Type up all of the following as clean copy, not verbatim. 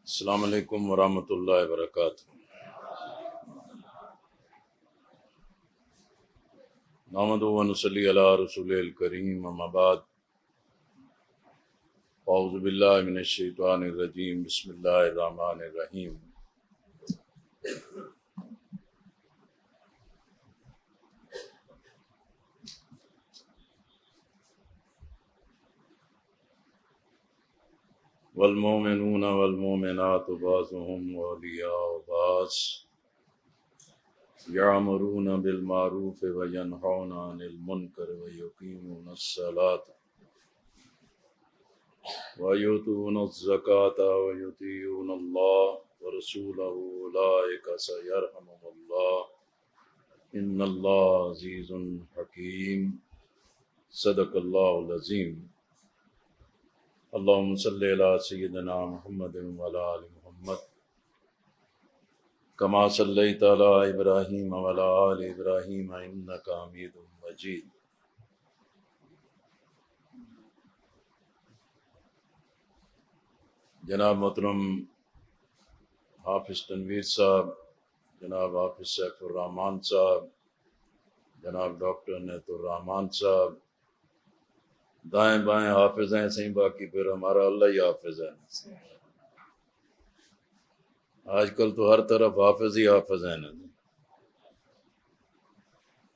السلام علیکم ورحمۃ اللہ وبرکاتہ۔ نحمدہ و نصلی علی رسول الکریم، اما بعد، اعوذ باللہ من الشیطان الرجیم، بسم اللہ الرحمن الرحیم۔ والمؤمنون والمؤمنات بعضهم اولیاء بعض یأمرون بالمعروف وینہون عن المنکر ویقیمون الصلاۃ ویؤتون الزکاۃ ویطیعون اللہ ورسولہ اولئک سیرحمهم اللہ ان اللہ عزیز حکیم۔ صدق اللہ العظیم۔ اللہم صلی علی سیدنا محمد وعلی آل محمد کما صلیت علی ابراہیم وعلی آل ابراہیم انک حمید مجید۔ جناب محترم حافظ تنویر صاحب، جناب حافظ سیف الرحمان صاحب، جناب ڈاکٹر نیت الرحمان صاحب، دائیں بائیں حافظ ہیں صحیح، باقی پھر ہمارا اللہ ہی حافظ ہے۔ آج کل تو ہر طرف حافظ ہی حافظ ہیں نا۔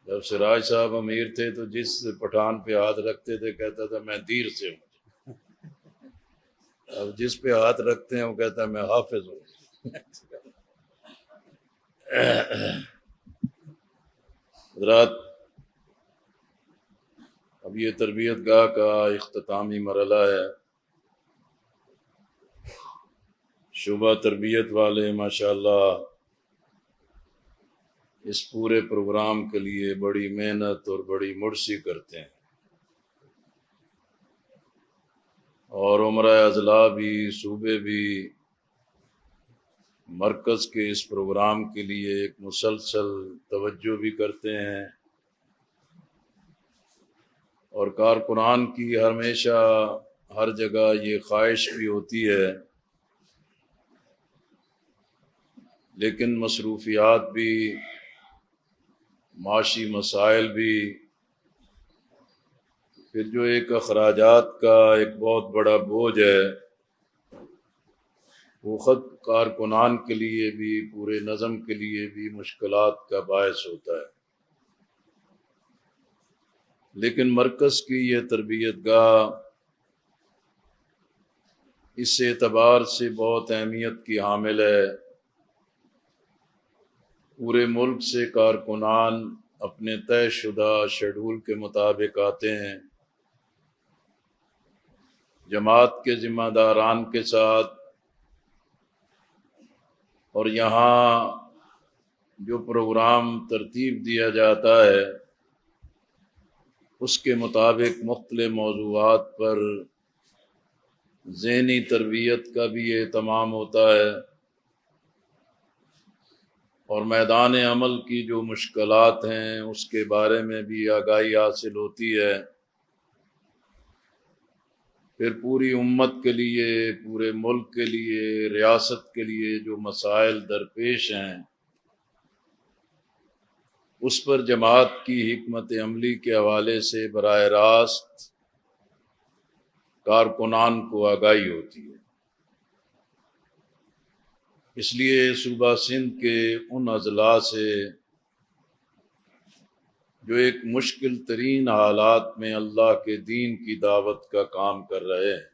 جب سراج صاحب امیر تھے تو جس پٹھان پہ ہاتھ رکھتے تھے کہتا تھا میں دیر سے ہوں، اب جس پہ ہاتھ رکھتے ہیں وہ کہتا ہے میں حافظ ہوں۔ حضرات، اب یہ تربیت گاہ کا اختتامی مرحلہ ہے۔ شعبہ تربیت والے ماشاءاللہ اس پورے پروگرام کے لیے بڑی محنت اور بڑی مرثی کرتے ہیں، اور عمرہ اضلاع بھی، صوبے بھی، مرکز کے اس پروگرام کے لیے ایک مسلسل توجہ بھی کرتے ہیں، اور کارکنان کی ہمیشہ ہر جگہ یہ خواہش بھی ہوتی ہے، لیکن مصروفیات بھی، معاشی مسائل بھی، پھر جو ایک اخراجات کا ایک بہت بڑا بوجھ ہے، وہ خود کارکنان کے لیے بھی، پورے نظم کے لیے بھی مشکلات کا باعث ہوتا ہے۔ لیکن مرکز کی یہ تربیت گاہ اس اعتبار سے بہت اہمیت کی حامل ہے، پورے ملک سے کارکنان اپنے طے شدہ شیڈول کے مطابق آتے ہیں، جماعت کے ذمہ داران کے ساتھ، اور یہاں جو پروگرام ترتیب دیا جاتا ہے اس کے مطابق مختلف موضوعات پر ذہنی تربیت کا بھی اہتمام ہوتا ہے، اور میدان عمل کی جو مشکلات ہیں اس کے بارے میں بھی آگاہی حاصل ہوتی ہے۔ پھر پوری امت کے لیے، پورے ملک کے لیے، ریاست کے لیے جو مسائل درپیش ہیں اس پر جماعت کی حکمت عملی کے حوالے سے براہ راست کارکنان کو آگاہی ہوتی ہے۔ اس لیے صوبہ سندھ کے ان اضلاع سے جو ایک مشکل ترین حالات میں اللہ کے دین کی دعوت کا کام کر رہے ہیں،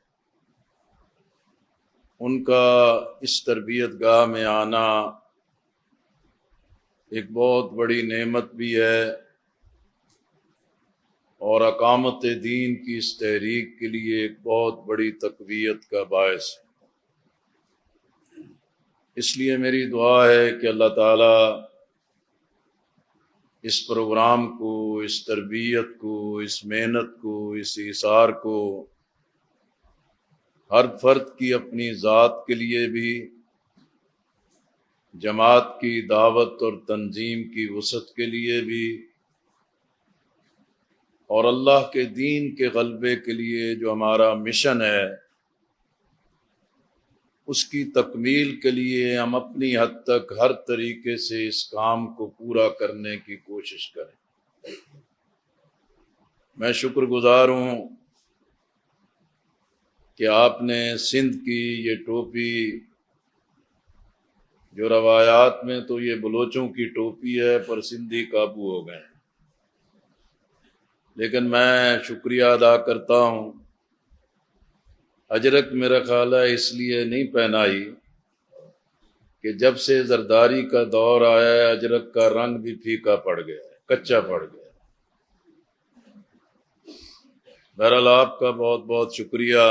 ان کا اس تربیت گاہ میں آنا ایک بہت بڑی نعمت بھی ہے، اور اقامت دین کی اس تحریک کے لیے ایک بہت بڑی تقویت کا باعث ہے۔ اس لیے میری دعا ہے کہ اللہ تعالیٰ اس پروگرام کو، اس تربیت کو، اس محنت کو، اس ایثار کو ہر فرد کی اپنی ذات کے لیے بھی، جماعت کی دعوت اور تنظیم کی وسعت کے لیے بھی، اور اللہ کے دین کے غلبے کے لیے جو ہمارا مشن ہے اس کی تکمیل کے لیے ہم اپنی حد تک ہر طریقے سے اس کام کو پورا کرنے کی کوشش کریں۔ میں شکر گزار ہوں کہ آپ نے سندھ کی یہ ٹوپی، جو روایات میں تو یہ بلوچوں کی ٹوپی ہے پر سندھی قابو ہو گئے ہیں، لیکن میں شکریہ ادا کرتا ہوں۔ اجرک میرا خیال ہے اس لیے نہیں پہنائی کہ جب سے زرداری کا دور آیا ہے اجرک کا رنگ بھی پھیکا پڑ گیا ہے، کچا پڑ گیا ہے۔ بہرحال آپ کا بہت بہت شکریہ۔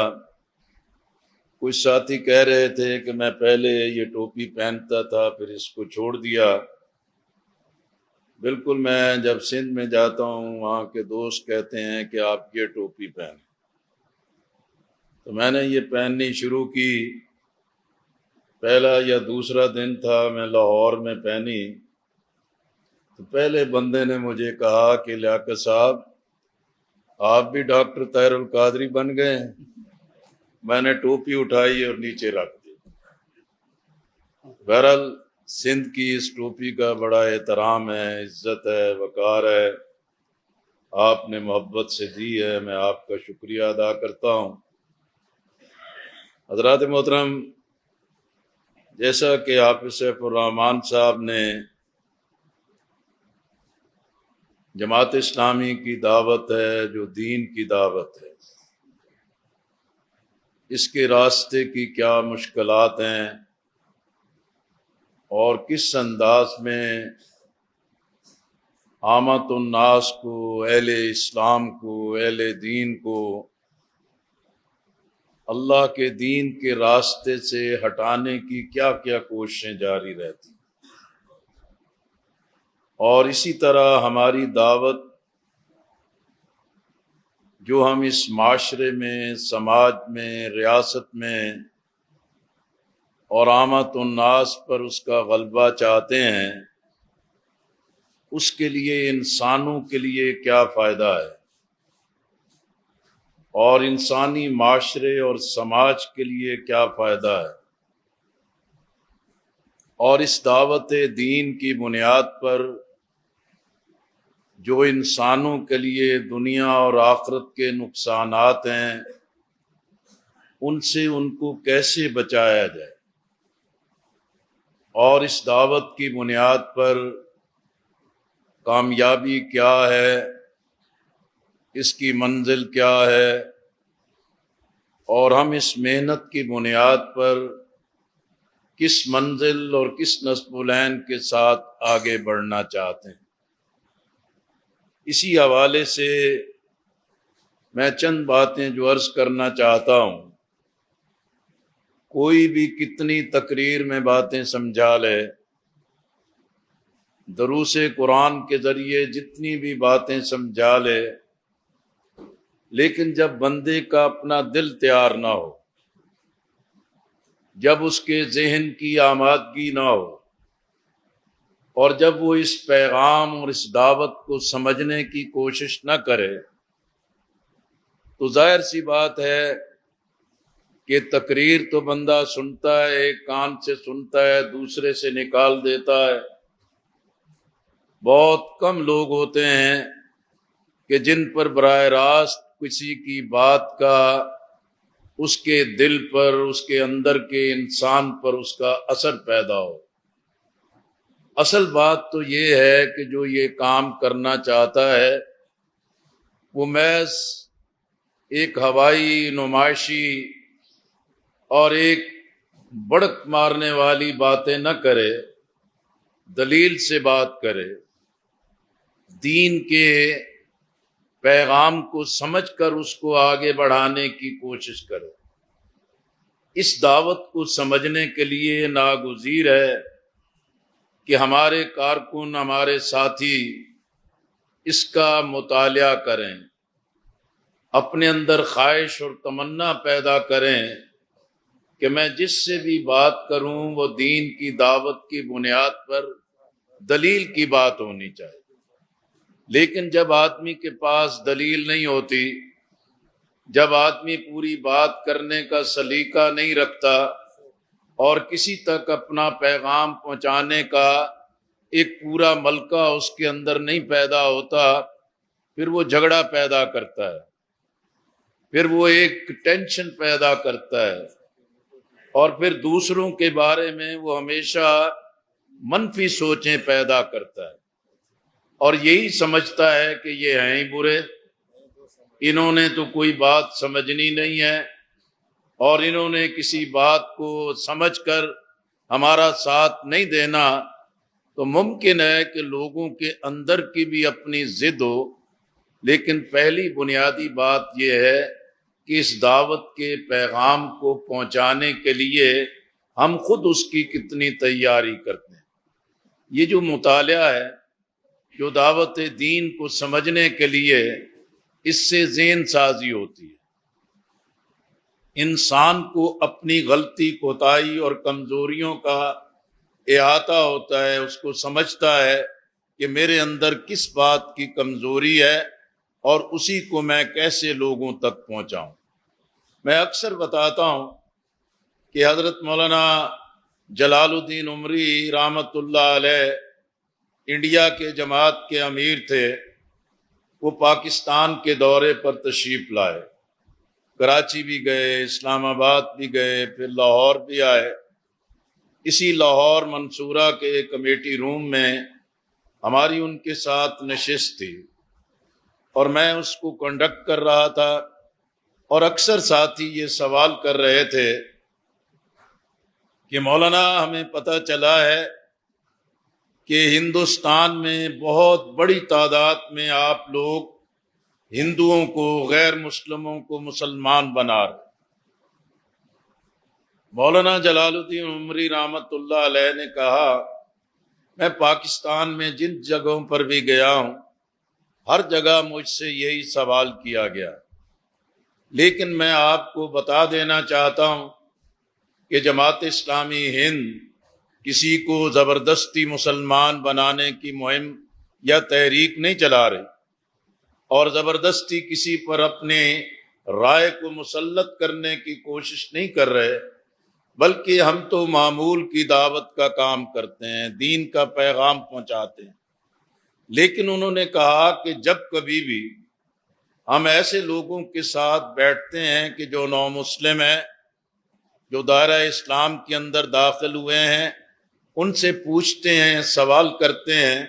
کچھ ساتھی کہہ رہے تھے کہ میں پہلے یہ ٹوپی پہنتا تھا پھر اس کو چھوڑ دیا۔ بالکل، میں جب سندھ میں جاتا ہوں وہاں کے دوست کہتے ہیں کہ آپ یہ ٹوپی پہنیں، تو میں نے یہ پہننی شروع کی۔ پہلا یا دوسرا دن تھا، میں لاہور میں پہنی تو پہلے بندے نے مجھے کہا کہ لیاقت صاحب آپ بھی ڈاکٹر طاہر القادری بن گئے ہیں۔ میں نے ٹوپی اٹھائی اور نیچے رکھ دی۔ بہرحال سندھ کی اس ٹوپی کا بڑا احترام ہے، عزت ہے، وقار ہے، آپ نے محبت سے دی ہے، میں آپ کا شکریہ ادا کرتا ہوں۔ حضرات محترم، جیسا کہ حافظ سیف الرحمن صاحب نے جماعت اسلامی کی دعوت ہے جو دین کی دعوت ہے، اس کے راستے کی کیا مشکلات ہیں اور کس انداز میں عامت الناس کو، اہل اسلام کو، اہل دین کو اللہ کے دین کے راستے سے ہٹانے کی کیا کیا کوششیں جاری رہتی ہیں، اور اسی طرح ہماری دعوت جو ہم اس معاشرے میں، سماج میں، ریاست میں اور عامت الناس پر اس کا غلبہ چاہتے ہیں، اس کے لیے انسانوں کے لیے کیا فائدہ ہے اور انسانی معاشرے اور سماج کے لیے کیا فائدہ ہے، اور اس دعوت دین کی بنیاد پر جو انسانوں کے لیے دنیا اور آخرت کے نقصانات ہیں ان سے ان کو کیسے بچایا جائے، اور اس دعوت کی بنیاد پر کامیابی کیا ہے، اس کی منزل کیا ہے، اور ہم اس محنت کی بنیاد پر کس منزل اور کس نصب العین کے ساتھ آگے بڑھنا چاہتے ہیں۔ اسی حوالے سے میں چند باتیں جو عرض کرنا چاہتا ہوں۔ کوئی بھی کتنی تقریر میں باتیں سمجھا لے، دروس قرآن کے ذریعے جتنی بھی باتیں سمجھا لے، لیکن جب بندے کا اپنا دل تیار نہ ہو، جب اس کے ذہن کی آمادگی نہ ہو، اور جب وہ اس پیغام اور اس دعوت کو سمجھنے کی کوشش نہ کرے، تو ظاہر سی بات ہے کہ تقریر تو بندہ سنتا ہے، ایک کان سے سنتا ہے، دوسرے سے نکال دیتا ہے۔ بہت کم لوگ ہوتے ہیں کہ جن پر براہ راست کسی کی بات کا اس کے دل پر، اس کے اندر کے انسان پر اس کا اثر پیدا ہو۔ اصل بات تو یہ ہے کہ جو یہ کام کرنا چاہتا ہے وہ محض ایک ہوائی نمائشی اور ایک بڑک مارنے والی باتیں نہ کرے، دلیل سے بات کرے، دین کے پیغام کو سمجھ کر اس کو آگے بڑھانے کی کوشش کرے۔ اس دعوت کو سمجھنے کے لیے ناگزیر ہے کہ ہمارے کارکن، ہمارے ساتھی اس کا مطالعہ کریں، اپنے اندر خواہش اور تمنا پیدا کریں کہ میں جس سے بھی بات کروں وہ دین کی دعوت کی بنیاد پر دلیل کی بات ہونی چاہیے۔ لیکن جب آدمی کے پاس دلیل نہیں ہوتی، جب آدمی پوری بات کرنے کا سلیقہ نہیں رکھتا، اور کسی تک اپنا پیغام پہنچانے کا ایک پورا ملکہ اس کے اندر نہیں پیدا ہوتا، پھر وہ جھگڑا پیدا کرتا ہے، پھر وہ ایک ٹینشن پیدا کرتا ہے، اور پھر دوسروں کے بارے میں وہ ہمیشہ منفی سوچیں پیدا کرتا ہے، اور یہی سمجھتا ہے کہ یہ ہیں ہی برے، انہوں نے تو کوئی بات سمجھنی نہیں ہے، اور انہوں نے کسی بات کو سمجھ کر ہمارا ساتھ نہیں دینا۔ تو ممکن ہے کہ لوگوں کے اندر کی بھی اپنی ضد ہو، لیکن پہلی بنیادی بات یہ ہے کہ اس دعوت کے پیغام کو پہنچانے کے لیے ہم خود اس کی کتنی تیاری کرتے ہیں۔ یہ جو مطالعہ ہے، جو دعوت دین کو سمجھنے کے لیے، اس سے ذہن سازی ہوتی ہے، انسان کو اپنی غلطی کوتاہی اور کمزوریوں کا احاطہ ہوتا ہے، اس کو سمجھتا ہے کہ میرے اندر کس بات کی کمزوری ہے اور اسی کو میں کیسے لوگوں تک پہنچاؤں۔ میں اکثر بتاتا ہوں کہ حضرت مولانا جلال الدین عمری رحمۃ اللہ علیہ انڈیا کے جماعت کے امیر تھے، وہ پاکستان کے دورے پر تشریف لائے، کراچی بھی گئے، اسلام آباد بھی گئے، پھر لاہور بھی آئے۔ اسی لاہور منصورہ کے کمیٹی روم میں ہماری ان کے ساتھ نشست تھی، اور میں اس کو کنڈکٹ کر رہا تھا، اور اکثر ساتھی یہ سوال کر رہے تھے کہ مولانا ہمیں پتہ چلا ہے کہ ہندوستان میں بہت بڑی تعداد میں آپ لوگ ہندوؤں کو، غیر مسلموں کو مسلمان بنا رہے۔ مولانا جلال الدین عمری رحمۃ اللہ علیہ نے کہا، میں پاکستان میں جن جگہوں پر بھی گیا ہوں، ہر جگہ مجھ سے یہی سوال کیا گیا، لیکن میں آپ کو بتا دینا چاہتا ہوں کہ جماعت اسلامی ہند کسی کو زبردستی مسلمان بنانے کی مہم یا تحریک نہیں چلا رہی، اور زبردستی کسی پر اپنے رائے کو مسلط کرنے کی کوشش نہیں کر رہے، بلکہ ہم تو معمول کی دعوت کا کام کرتے ہیں، دین کا پیغام پہنچاتے ہیں۔ لیکن انہوں نے کہا کہ جب کبھی بھی ہم ایسے لوگوں کے ساتھ بیٹھتے ہیں کہ جو نو مسلم ہیں، جو دائرہ اسلام کے اندر داخل ہوئے ہیں، ان سے پوچھتے ہیں، سوال کرتے ہیں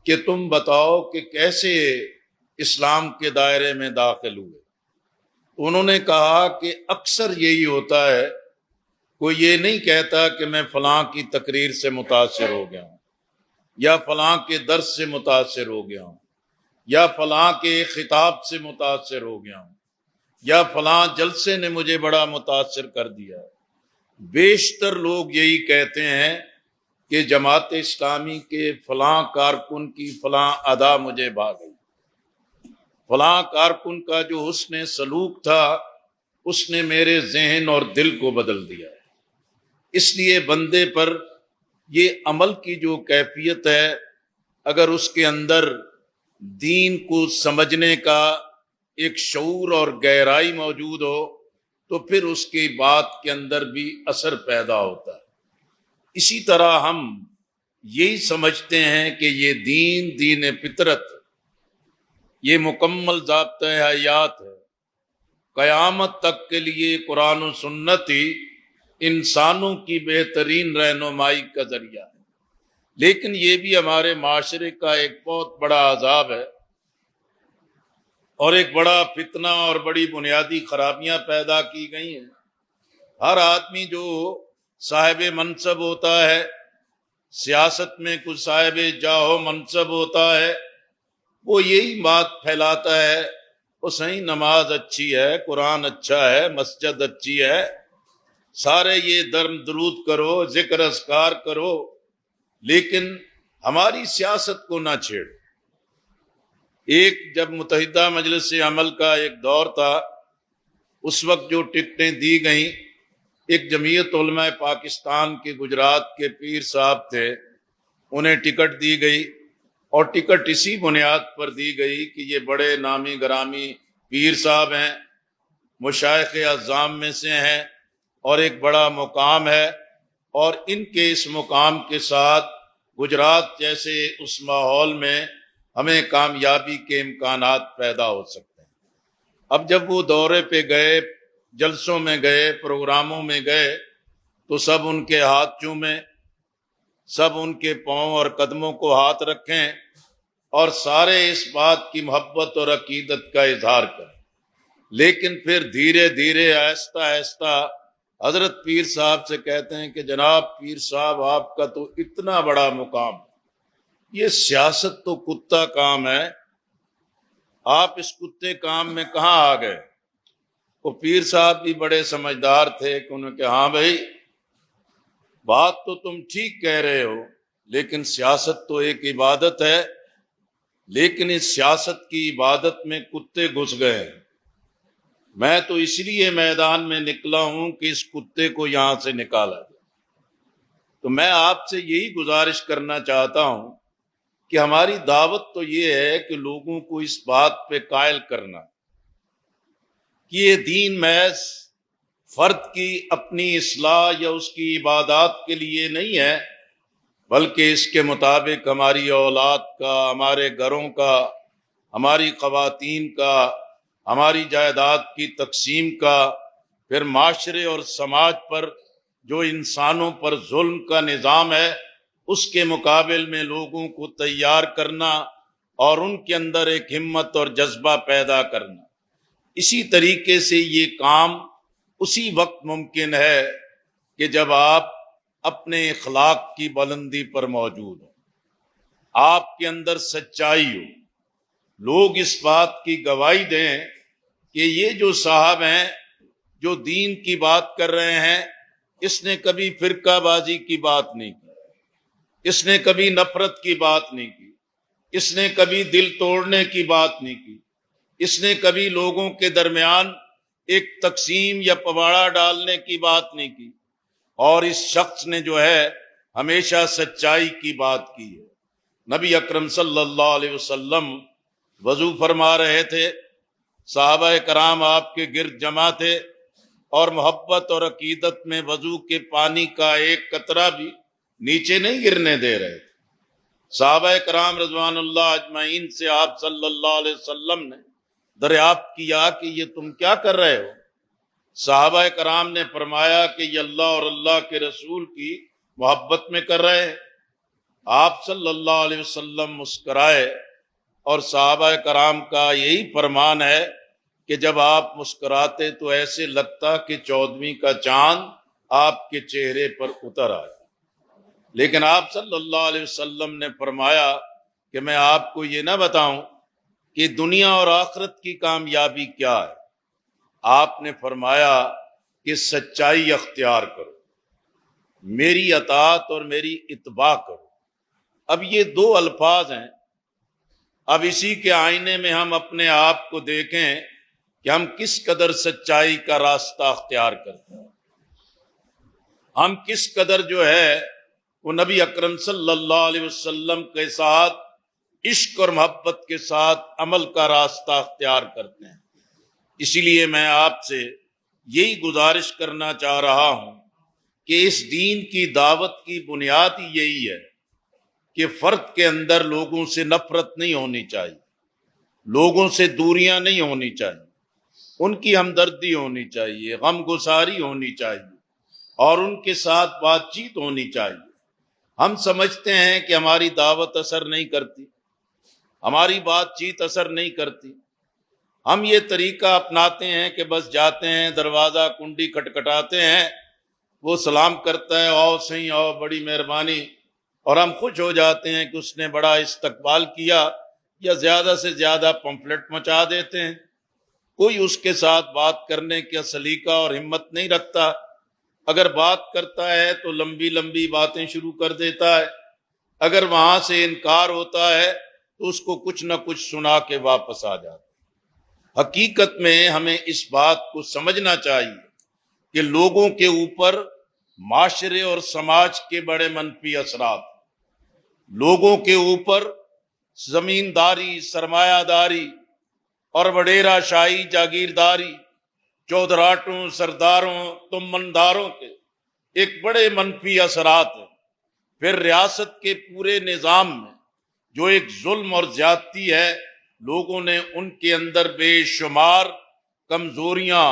کہ تم بتاؤ کہ کیسے اسلام کے دائرے میں داخل ہوئے۔ انہوں نے کہا کہ اکثر یہی ہوتا ہے، کوئی یہ نہیں کہتا کہ میں فلاں کی تقریر سے متاثر ہو گیا ہوں، یا فلاں کے درس سے متاثر ہو گیا ہوں، یا فلاں کے خطاب سے متاثر ہو گیا ہوں، یا فلاں جلسے نے مجھے بڑا متاثر کر دیا۔ بیشتر لوگ یہی کہتے ہیں کہ جماعت اسلامی کے فلاں کارکن کی فلاں ادا مجھے بھا گئی، فلاں کارکن کا جو حسن سلوک تھا اس نے میرے ذہن اور دل کو بدل دیا۔ اس لیے بندے پر یہ عمل کی جو کیفیت ہے، اگر اس کے اندر دین کو سمجھنے کا ایک شعور اور گہرائی موجود ہو، تو پھر اس کی بات کے اندر بھی اثر پیدا ہوتا ہے۔ اسی طرح ہم یہی سمجھتے ہیں کہ یہ دین فطرت، یہ مکمل ضابطۂ حیات ہے، قیامت تک کے لیے قرآن و سنت ہی انسانوں کی بہترین رہنمائی کا ذریعہ ہے۔ لیکن یہ بھی ہمارے معاشرے کا ایک بہت بڑا عذاب ہے، اور ایک بڑا فتنہ اور بڑی بنیادی خرابیاں پیدا کی گئی ہیں۔ ہر آدمی جو صاحب منصب ہوتا ہے، سیاست میں کچھ صاحب جاہ منصب ہوتا ہے، وہ یہی بات پھیلاتا ہے، وہ صحیح نماز اچھی ہے، قرآن اچھا ہے، مسجد اچھی ہے، سارے یہ درود کرو، ذکر اذکار کرو، لیکن ہماری سیاست کو نہ چھیڑ۔ ایک جب متحدہ مجلس عمل کا ایک دور تھا، اس وقت جو ٹکٹیں دی گئیں، ایک جمعیت علماء پاکستان کے گجرات کے پیر صاحب تھے، انہیں ٹکٹ دی گئی، اور ٹکٹ اسی بنیاد پر دی گئی کہ یہ بڑے نامی گرامی پیر صاحب ہیں، مشائخ اعظام میں سے ہیں، اور ایک بڑا مقام ہے، اور ان کے اس مقام کے ساتھ گجرات جیسے اس ماحول میں ہمیں کامیابی کے امکانات پیدا ہو سکتے ہیں۔ اب جب وہ دورے پہ گئے، جلسوں میں گئے، پروگراموں میں گئے، تو سب ان کے ہاتھ چومیں، سب ان کے پاؤں اور قدموں کو ہاتھ رکھیں اور سارے اس بات کی محبت اور عقیدت کا اظہار کریں۔ لیکن پھر دھیرے دھیرے آہستہ آہستہ حضرت پیر صاحب سے کہتے ہیں کہ جناب پیر صاحب آپ کا تو اتنا بڑا مقام، یہ سیاست تو کتا کام ہے، آپ اس کتے کام میں کہاں آ گئے؟ وہ پیر صاحب بھی بڑے سمجھدار تھے کہ انہوں نے کہا ہاں بھائی بات تو تم ٹھیک کہہ رہے ہو، لیکن سیاست تو ایک عبادت ہے، لیکن اس سیاست کی عبادت میں کتے گھس گئے ہیں۔ میں تو اس لیے میدان میں نکلا ہوں کہ اس کتے کو یہاں سے نکالا جائے۔ تو میں آپ سے یہی گزارش کرنا چاہتا ہوں کہ ہماری دعوت تو یہ ہے کہ لوگوں کو اس بات پہ قائل کرنا کہ یہ دین محض فرد کی اپنی اصلاح یا اس کی عبادات کے لیے نہیں ہے، بلکہ اس کے مطابق ہماری اولاد کا، ہمارے گھروں کا، ہماری خواتین کا، ہماری جائیداد کی تقسیم کا، پھر معاشرے اور سماج پر جو انسانوں پر ظلم کا نظام ہے اس کے مقابل میں لوگوں کو تیار کرنا اور ان کے اندر ایک ہمت اور جذبہ پیدا کرنا۔ اسی طریقے سے یہ کام اسی وقت ممکن ہے کہ جب آپ اپنے اخلاق کی بلندی پر موجود ہوں، آپ کے اندر سچائی ہو، لوگ اس بات کی گواہی دیں کہ یہ جو صاحب ہیں جو دین کی بات کر رہے ہیں، اس نے کبھی فرقہ بازی کی بات نہیں کی، اس نے کبھی نفرت کی بات نہیں کی، اس نے کبھی دل توڑنے کی بات نہیں کی، اس نے کبھی لوگوں کے درمیان ایک تقسیم یا پواڑا ڈالنے کی بات نہیں کی، اور اس شخص نے جو ہے ہمیشہ سچائی کی بات کی ہے۔ نبی اکرم صلی اللہ علیہ وسلم وضو فرما رہے تھے، صحابہ کرام آپ کے گرد جمع تھے اور محبت اور عقیدت میں وضو کے پانی کا ایک قطرہ بھی نیچے نہیں گرنے دے رہے تھے۔ صحابہ کرام رضوان اللہ اجمعین سے آپ صلی اللہ علیہ وسلم نے دریافت کیا کہ یہ تم کیا کر رہے ہو؟ صحابہ کرام نے فرمایا کہ یہ اللہ اور اللہ کے رسول کی محبت میں کر رہے ہیں۔ آپ صلی اللہ علیہ وسلم مسکرائے، اور صحابہ کرام کا یہی فرمان ہے کہ جب آپ مسکراتے تو ایسے لگتا کہ 14ویں کا چاند آپ کے چہرے پر اتر آئے۔ لیکن آپ صلی اللہ علیہ وسلم نے فرمایا کہ میں آپ کو یہ نہ بتاؤں کہ دنیا اور آخرت کی کامیابی کیا ہے؟ آپ نے فرمایا کہ سچائی اختیار کرو، میری اطاعت اور میری اتباع کرو۔ اب یہ دو الفاظ ہیں، اب اسی کے آئینے میں ہم اپنے آپ کو دیکھیں کہ ہم کس قدر سچائی کا راستہ اختیار کرتے ہیں، ہم کس قدر جو ہے وہ نبی اکرم صلی اللہ علیہ وسلم کے ساتھ عشق اور محبت کے ساتھ عمل کا راستہ اختیار کرتے ہیں۔ اسی لیے میں آپ سے یہی گزارش کرنا چاہ رہا ہوں کہ اس دین کی دعوت کی بنیاد ہی یہی ہے کہ فرد کے اندر لوگوں سے نفرت نہیں ہونی چاہیے، لوگوں سے دوریاں نہیں ہونی چاہیے، ان کی ہمدردی ہونی چاہیے، غم گساری ہونی چاہیے، اور ان کے ساتھ بات چیت ہونی چاہیے۔ ہم سمجھتے ہیں کہ ہماری دعوت اثر نہیں کرتی، ہماری بات چیت اثر نہیں کرتی، ہم یہ طریقہ اپناتے ہیں کہ بس جاتے ہیں، دروازہ کنڈی کھٹکھٹاتے ہیں، وہ سلام کرتا ہے، آؤ صحیح، آؤ، بڑی مہربانی، اور ہم خوش ہو جاتے ہیں کہ اس نے بڑا استقبال کیا، یا زیادہ سے زیادہ پمفلٹ مچا دیتے ہیں۔ کوئی اس کے ساتھ بات کرنے کا سلیقہ اور ہمت نہیں رکھتا، اگر بات کرتا ہے تو لمبی لمبی باتیں شروع کر دیتا ہے، اگر وہاں سے انکار ہوتا ہے تو اس کو کچھ نہ کچھ سنا کے واپس آ جاتا ہے۔ حقیقت میں ہمیں اس بات کو سمجھنا چاہیے کہ لوگوں کے اوپر معاشرے اور سماج کے بڑے منفی اثرات، لوگوں کے اوپر زمینداری، سرمایہ داری اور وڈیرہ شاہی، جاگیرداری، چودراٹوں، سرداروں، تمنداروں کے ایک بڑے منفی اثرات ہیں۔ پھر ریاست کے پورے نظام میں جو ایک ظلم اور زیادتی ہے، لوگوں نے ان کے اندر بے شمار کمزوریاں،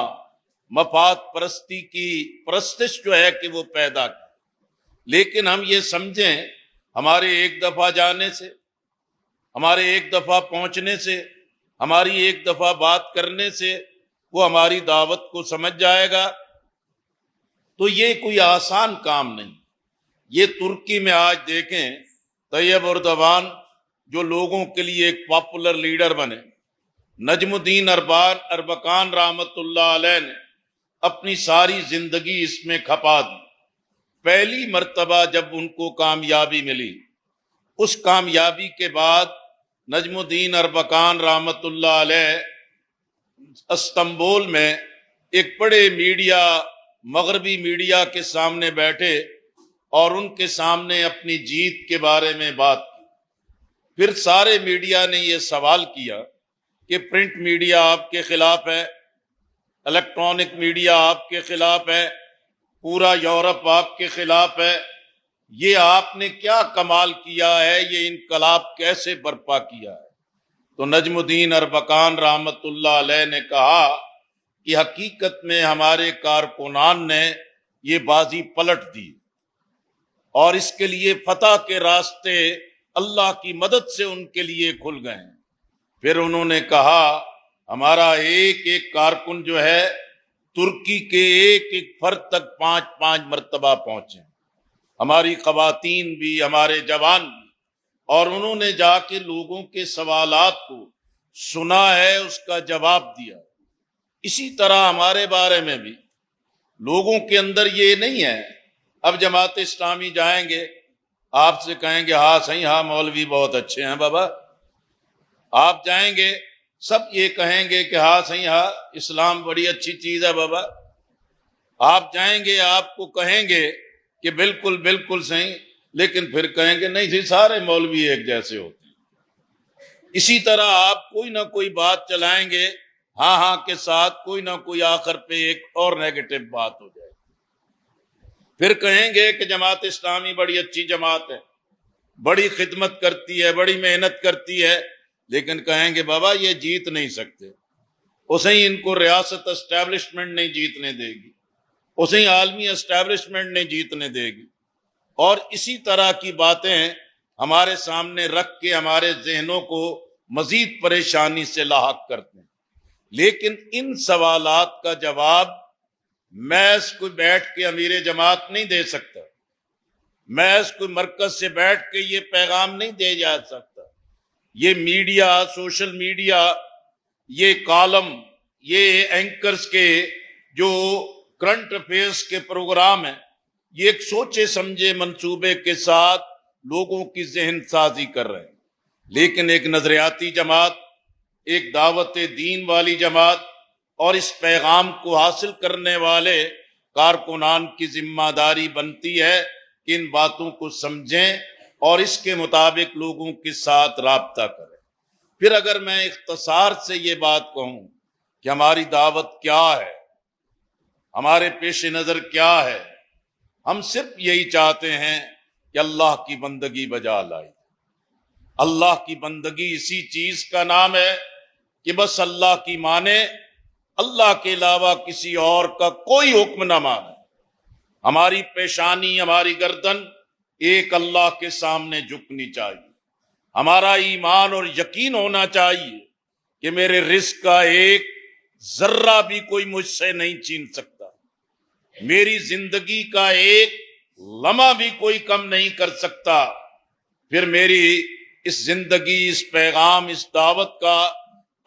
مفاد پرستی کی پرستش جو ہے کہ وہ پیدا کی۔ لیکن ہم یہ سمجھیں ہمارے ایک دفعہ جانے سے، ہمارے ایک دفعہ پہنچنے سے، ہماری ایک دفعہ بات کرنے سے وہ ہماری دعوت کو سمجھ جائے گا، تو یہ کوئی آسان کام نہیں۔ یہ ترکی میں آج دیکھیں طیب اردوان جو لوگوں کے لیے ایک پاپولر لیڈر بنے، نجم الدین اربکان رحمت اللہ علیہ نے اپنی ساری زندگی اس میں کھپا دی۔ پہلی مرتبہ جب ان کو کامیابی ملی، اس کامیابی کے بعد نجم الدین اربکان رحمت اللہ علیہ استنبول میں ایک بڑے میڈیا، مغربی میڈیا کے سامنے بیٹھے اور ان کے سامنے اپنی جیت کے بارے میں بات کی۔ پھر سارے میڈیا نے یہ سوال کیا کہ پرنٹ میڈیا آپ کے خلاف ہے، الیکٹرانک میڈیا آپ کے خلاف ہے، پورا یورپ آپ کے خلاف ہے، یہ آپ نے کیا کمال کیا ہے، یہ انقلاب کیسے برپا کیا ہے؟ تو نجم الدین اربکان رحمت اللہ علیہ نے کہا کہ حقیقت میں ہمارے کارکنان نے یہ بازی پلٹ دی اور اس کے لیے فتح کے راستے اللہ کی مدد سے ان کے لیے کھل گئے ہیں۔ پھر انہوں نے کہا ہمارا ایک ایک کارکن جو ہے ترکی کے ایک ایک فرد تک 5 مرتبہ پہنچے، ہماری خواتین بھی، ہمارے جوان بھی، اور انہوں نے جا کے لوگوں کے سوالات کو سنا ہے، اس کا جواب دیا۔ اسی طرح ہمارے بارے میں بھی لوگوں کے اندر یہ نہیں ہے۔ اب جماعت اسلامی جائیں گے، آپ سے کہیں گے ہاں صحیح، ہاں مولوی بہت اچھے ہیں بابا۔ آپ جائیں گے، سب یہ کہیں گے کہ ہاں صحیح، ہاں اسلام بڑی اچھی چیز ہے بابا۔ آپ جائیں گے، آپ کو کہیں گے کہ بالکل بالکل صحیح، لیکن پھر کہیں گے نہیں جی سارے مولوی ایک جیسے ہوتے ہیں۔ اسی طرح آپ کوئی نہ کوئی بات چلائیں گے، ہاں ہاں کے ساتھ کوئی نہ کوئی آخر پہ ایک اور نیگیٹو بات ہو جائے۔ پھر کہیں گے کہ جماعت اسلامی بڑی اچھی جماعت ہے، بڑی خدمت کرتی ہے، بڑی محنت کرتی ہے، لیکن کہیں گے بابا یہ جیت نہیں سکتے، اسے ہی ان کو ریاست اسٹیبلشمنٹ نہیں جیتنے دے گی، اسے ہی عالمی اسٹیبلشمنٹ نہیں جیتنے دے گی۔ اور اسی طرح کی باتیں ہمارے سامنے رکھ کے ہمارے ذہنوں کو مزید پریشانی سے لاحق کرتے ہیں۔ لیکن ان سوالات کا جواب محض کوئی بیٹھ کے امیر جماعت نہیں دے سکتا، محض کوئی مرکز سے بیٹھ کے یہ پیغام نہیں دے جا سکتا۔ یہ میڈیا، سوشل میڈیا، یہ کالم، یہ اینکرز کے جو کرنٹ افیئرس کے پروگرام ہیں، یہ ایک سوچے سمجھے منصوبے کے ساتھ لوگوں کی ذہن سازی کر رہے ہیں۔ لیکن ایک نظریاتی جماعت، ایک دعوت دین والی جماعت اور اس پیغام کو حاصل کرنے والے کارکنان کی ذمہ داری بنتی ہے کہ ان باتوں کو سمجھیں اور اس کے مطابق لوگوں کے ساتھ رابطہ کریں۔ پھر اگر میں اختصار سے یہ بات کہوں کہ ہماری دعوت کیا ہے، ہمارے پیش نظر کیا ہے، ہم صرف یہی چاہتے ہیں کہ اللہ کی بندگی بجا لائی۔ اللہ کی بندگی اسی چیز کا نام ہے کہ بس اللہ کی مانے، اللہ کے علاوہ کسی اور کا کوئی حکم نہ مانے۔ ہماری پیشانی، ہماری گردن ایک اللہ کے سامنے جھکنی چاہیے۔ ہمارا ایمان اور یقین ہونا چاہیے کہ میرے رزق کا ایک ذرہ بھی کوئی مجھ سے نہیں چھین سکتا، میری زندگی کا ایک لمحہ بھی کوئی کم نہیں کر سکتا۔ پھر میری اس زندگی، اس پیغام، اس دعوت کا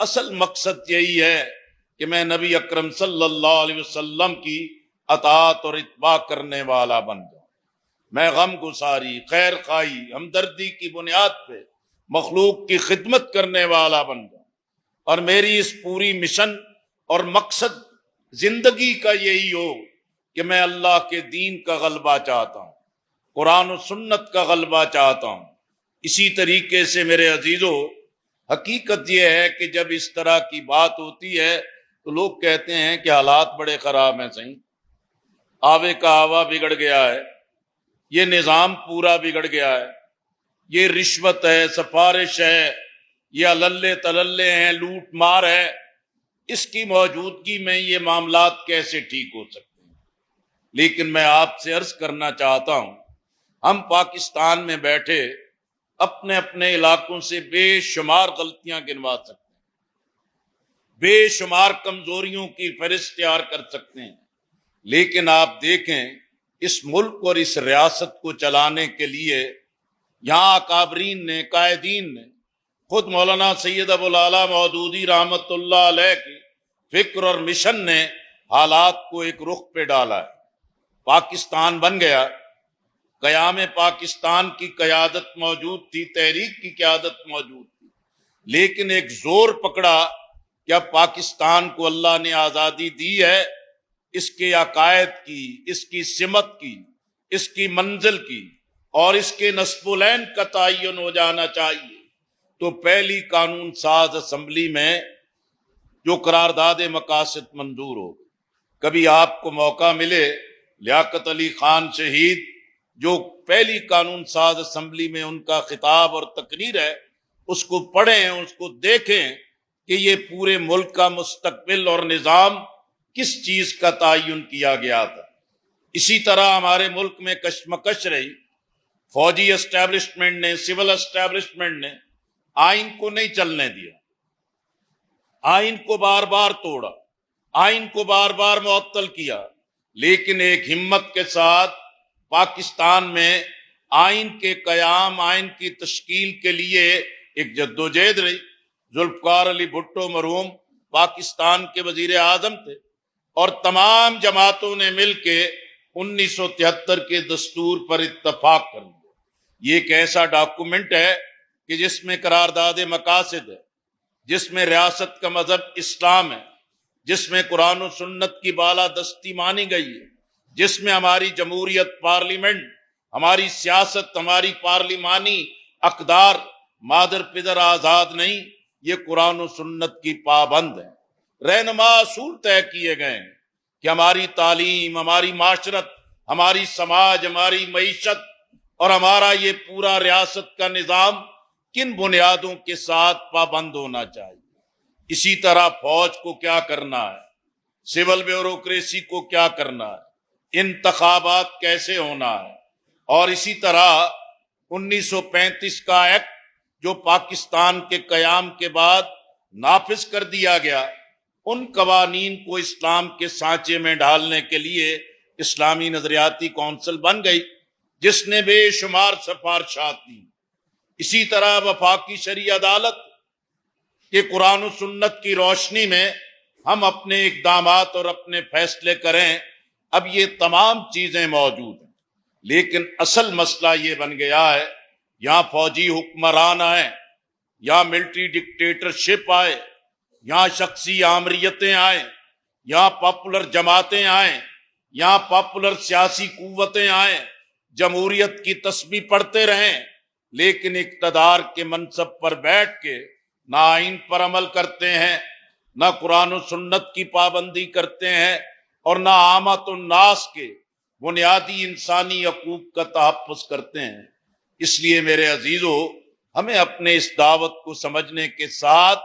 اصل مقصد یہی ہے کہ میں نبی اکرم صلی اللہ علیہ وسلم کی اطاعت اور اتباع کرنے والا بن جاؤں۔ میں غم گساری، خیر خواہی، ہمدردی کی بنیاد پہ مخلوق کی خدمت کرنے والا بن جاؤں، اور میری اس پوری مشن اور مقصد زندگی کا یہی ہو کہ میں اللہ کے دین کا غلبہ چاہتا ہوں، قرآن و سنت کا غلبہ چاہتا ہوں۔ اسی طریقے سے میرے عزیزو، حقیقت یہ ہے کہ جب اس طرح کی بات ہوتی ہے تو لوگ کہتے ہیں کہ حالات بڑے خراب ہیں۔ صحیح، آوے کا آوا بگڑ گیا ہے، یہ نظام پورا بگڑ گیا ہے، یہ رشوت ہے، سفارش ہے، یہ عللے تللے ہیں، لوٹ مار ہے، اس کی موجودگی میں یہ معاملات کیسے ٹھیک ہو سکتے ہیں؟ لیکن میں آپ سے عرض کرنا چاہتا ہوں، ہم پاکستان میں بیٹھے اپنے اپنے علاقوں سے بے شمار غلطیاں گنوا سکتے ہیں، بے شمار کمزوریوں کی فہرست تیار کر سکتے ہیں، لیکن آپ دیکھیں اس ملک اور اس ریاست کو چلانے کے لیے یہاں اکابرین نے، قائدین نے، خود مولانا سید ابو الاعلیٰ مودودی رحمت اللہ علیہ کی فکر اور مشن نے حالات کو ایک رخ پہ ڈالا ہے۔ پاکستان بن گیا، قیام پاکستان کی قیادت موجود تھی، تحریک کی قیادت موجود تھی، لیکن ایک زور پکڑا کہ اب پاکستان کو اللہ نے آزادی دی ہے، اس کے عقائد کی، اس کی سمت کی، اس کی منزل کی اور اس کے نصب العین کا تعین ہو جانا چاہیے۔ تو پہلی قانون ساز اسمبلی میں جو قرارداد مقاصد منظور ہو، کبھی آپ کو موقع ملے لیاقت علی خان شہید جو پہلی قانون ساز اسمبلی میں ان کا خطاب اور تقریر ہے، اس کو پڑھیں، اس کو دیکھیں کہ یہ پورے ملک کا مستقبل اور نظام کس چیز کا تعین کیا گیا تھا۔ اسی طرح ہمارے ملک میں کشمکش رہی، فوجی اسٹیبلشمنٹ نے، سول اسٹیبلشمنٹ نے آئین کو نہیں چلنے دیا، آئین کو بار بار توڑا، آئین کو بار بار معطل کیا، لیکن ایک ہمت کے ساتھ پاکستان میں آئین کے قیام، آئین کی تشکیل کے لیے ایک جدوجہد رہی۔ ذوالفقار علی بھٹو مرحوم پاکستان کے وزیر اعظم تھے اور تمام جماعتوں نے مل کے 1973 کے دستور پر اتفاق کر لیا۔ یہ ایک ایسا ڈاکومنٹ ہے کہ جس میں قرارداد مقاصد ہے، جس میں ریاست کا مذہب اسلام ہے، جس میں قرآن و سنت کی بالادستی مانی گئی ہے، جس میں ہماری جمہوریت، پارلیمنٹ، ہماری سیاست، ہماری پارلیمانی اقدار مادر پدر آزاد نہیں، یہ قرآن و سنت کی پابند ہے۔ رہنما اصول طے کیے گئے ہیں کہ ہماری تعلیم، ہماری معاشرت، ہماری سماج، ہماری معیشت اور ہمارا یہ پورا ریاست کا نظام کن بنیادوں کے ساتھ پابند ہونا چاہیے۔ اسی طرح فوج کو کیا کرنا ہے، سول بیوروکریسی کو کیا کرنا ہے، انتخابات کیسے ہونا ہے، اور اسی طرح 1935 کا ایکٹ جو پاکستان کے قیام کے بعد نافذ کر دیا گیا، ان قوانین کو اسلام کے سانچے میں ڈالنے کے لیے اسلامی نظریاتی کونسل بن گئی، جس نے بے شمار سفارشات دی۔ اسی طرح وفاقی شرعی عدالت کہ قرآن و سنت کی روشنی میں ہم اپنے اقدامات اور اپنے فیصلے کریں، اب یہ تمام چیزیں موجود ہیں، لیکن اصل مسئلہ یہ بن گیا ہے، یہاں فوجی حکمران آئیں، یہاں ملٹری ڈکٹیٹرشپ آئے، یہاں شخصی آمریتیں آئیں، یہاں پاپولر جماعتیں آئیں، یہاں پاپولر سیاسی قوتیں آئیں، جمہوریت کی تسبیح پڑھتے رہیں، لیکن اقتدار کے منصب پر بیٹھ کے نہ آئین پر عمل کرتے ہیں، نہ قرآن و سنت کی پابندی کرتے ہیں، اور نہ عامت الناس کے بنیادی انسانی حقوق کا تحفظ کرتے ہیں۔ اس لیے میرے عزیزو، ہمیں اپنے اس دعوت کو سمجھنے کے ساتھ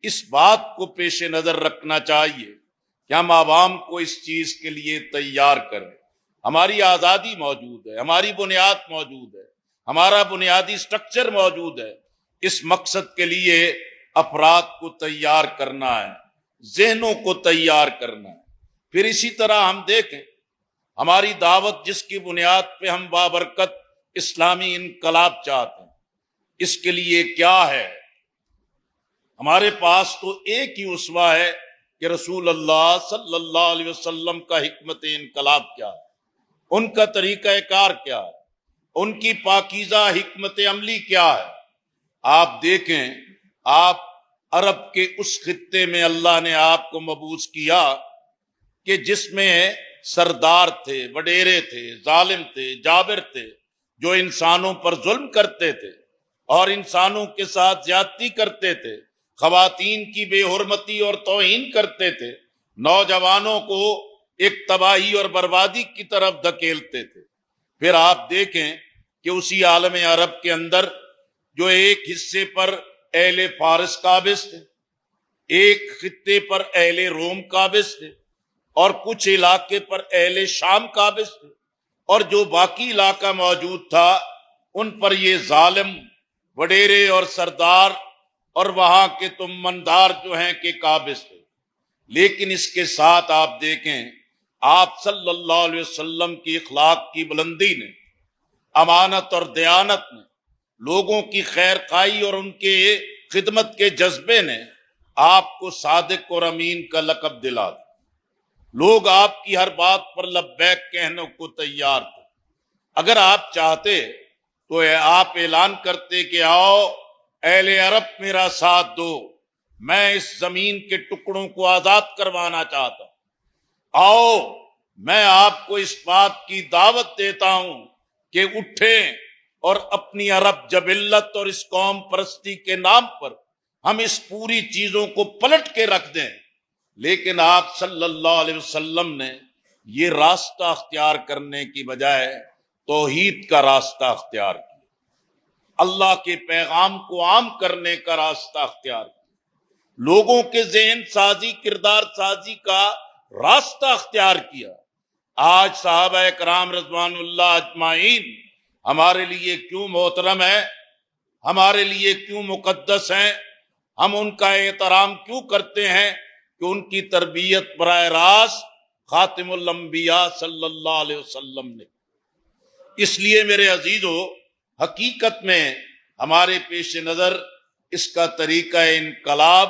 اس بات کو پیش نظر رکھنا چاہیے کہ ہم عوام کو اس چیز کے لیے تیار کریں۔ ہماری آزادی موجود ہے، ہماری بنیاد موجود ہے، ہمارا بنیادی سٹرکچر موجود ہے، اس مقصد کے لیے افراد کو تیار کرنا ہے، ذہنوں کو تیار کرنا ہے۔ پھر اسی طرح ہم دیکھیں ہماری دعوت جس کی بنیاد پہ ہم بابرکت اسلامی انقلاب چاہتے ہیں، اس کے لیے کیا ہے؟ ہمارے پاس تو ایک ہی اسوہ ہے کہ رسول اللہ صلی اللہ علیہ وسلم کا حکمت انقلاب کیا ہے، ان کا طریقہ کار کیا ہے، ان کی پاکیزہ حکمت عملی کیا ہے۔ آپ دیکھیں، آپ عرب کے اس خطے میں اللہ نے آپ کو مبعوث کیا کہ جس میں سردار تھے، وڈیرے تھے، ظالم تھے، جابر تھے، جو انسانوں پر ظلم کرتے تھے اور انسانوں کے ساتھ زیادتی کرتے تھے، خواتین کی بے حرمتی اور توہین کرتے تھے، نوجوانوں کو ایک تباہی اور بربادی کی طرف دھکیلتے تھے۔ پھر آپ دیکھیں کہ اسی عالم عرب کے اندر جو ایک حصے پر اہل فارس قابض تھے، ایک خطے پر اہل روم قابض تھے، اور کچھ علاقے پر اہل شام قابض تھے، اور جو باقی علاقہ موجود تھا ان پر یہ ظالم وڈیرے اور سردار اور وہاں کے تمندار جو ہیں کہ قابض تھے۔ لیکن اس کے ساتھ آپ دیکھیں آپ صلی اللہ علیہ وسلم کی اخلاق کی بلندی نے، امانت اور دیانت نے، لوگوں کی خیر خواہی اور ان کے خدمت کے جذبے نے آپ کو صادق اور امین کا لقب دلا دیا۔ لوگ آپ کی ہر بات پر لبیک کہنے کو تیار تھے۔ اگر آپ چاہتے تو آپ اعلان کرتے کہ آؤ اہل عرب میرا ساتھ دو، میں اس زمین کے ٹکڑوں کو آزاد کروانا چاہتا ہوں، آؤ میں آپ کو اس بات کی دعوت دیتا ہوں کہ اٹھیں اور اپنی عرب جبلت اور اس قوم پرستی کے نام پر ہم اس پوری چیزوں کو پلٹ کے رکھ دیں۔ لیکن آپ صلی اللہ علیہ وسلم نے یہ راستہ اختیار کرنے کی بجائے توحید کا راستہ اختیار کیا، اللہ کے پیغام کو عام کرنے کا راستہ اختیار کیا، لوگوں کے ذہن سازی، کردار سازی کا راستہ اختیار کیا۔ آج صحابہ کرام رضوان اللہ اجمعین ہمارے لیے کیوں محترم ہے، ہمارے لیے کیوں مقدس ہیں، ہم ان کا احترام کیوں کرتے ہیں؟ کہ ان کی تربیت براہ راست خاتم الانبیاء صلی اللہ علیہ وسلم نے۔ اس لیے میرے عزیزو، حقیقت میں ہمارے پیش نظر اس کا طریقہ انقلاب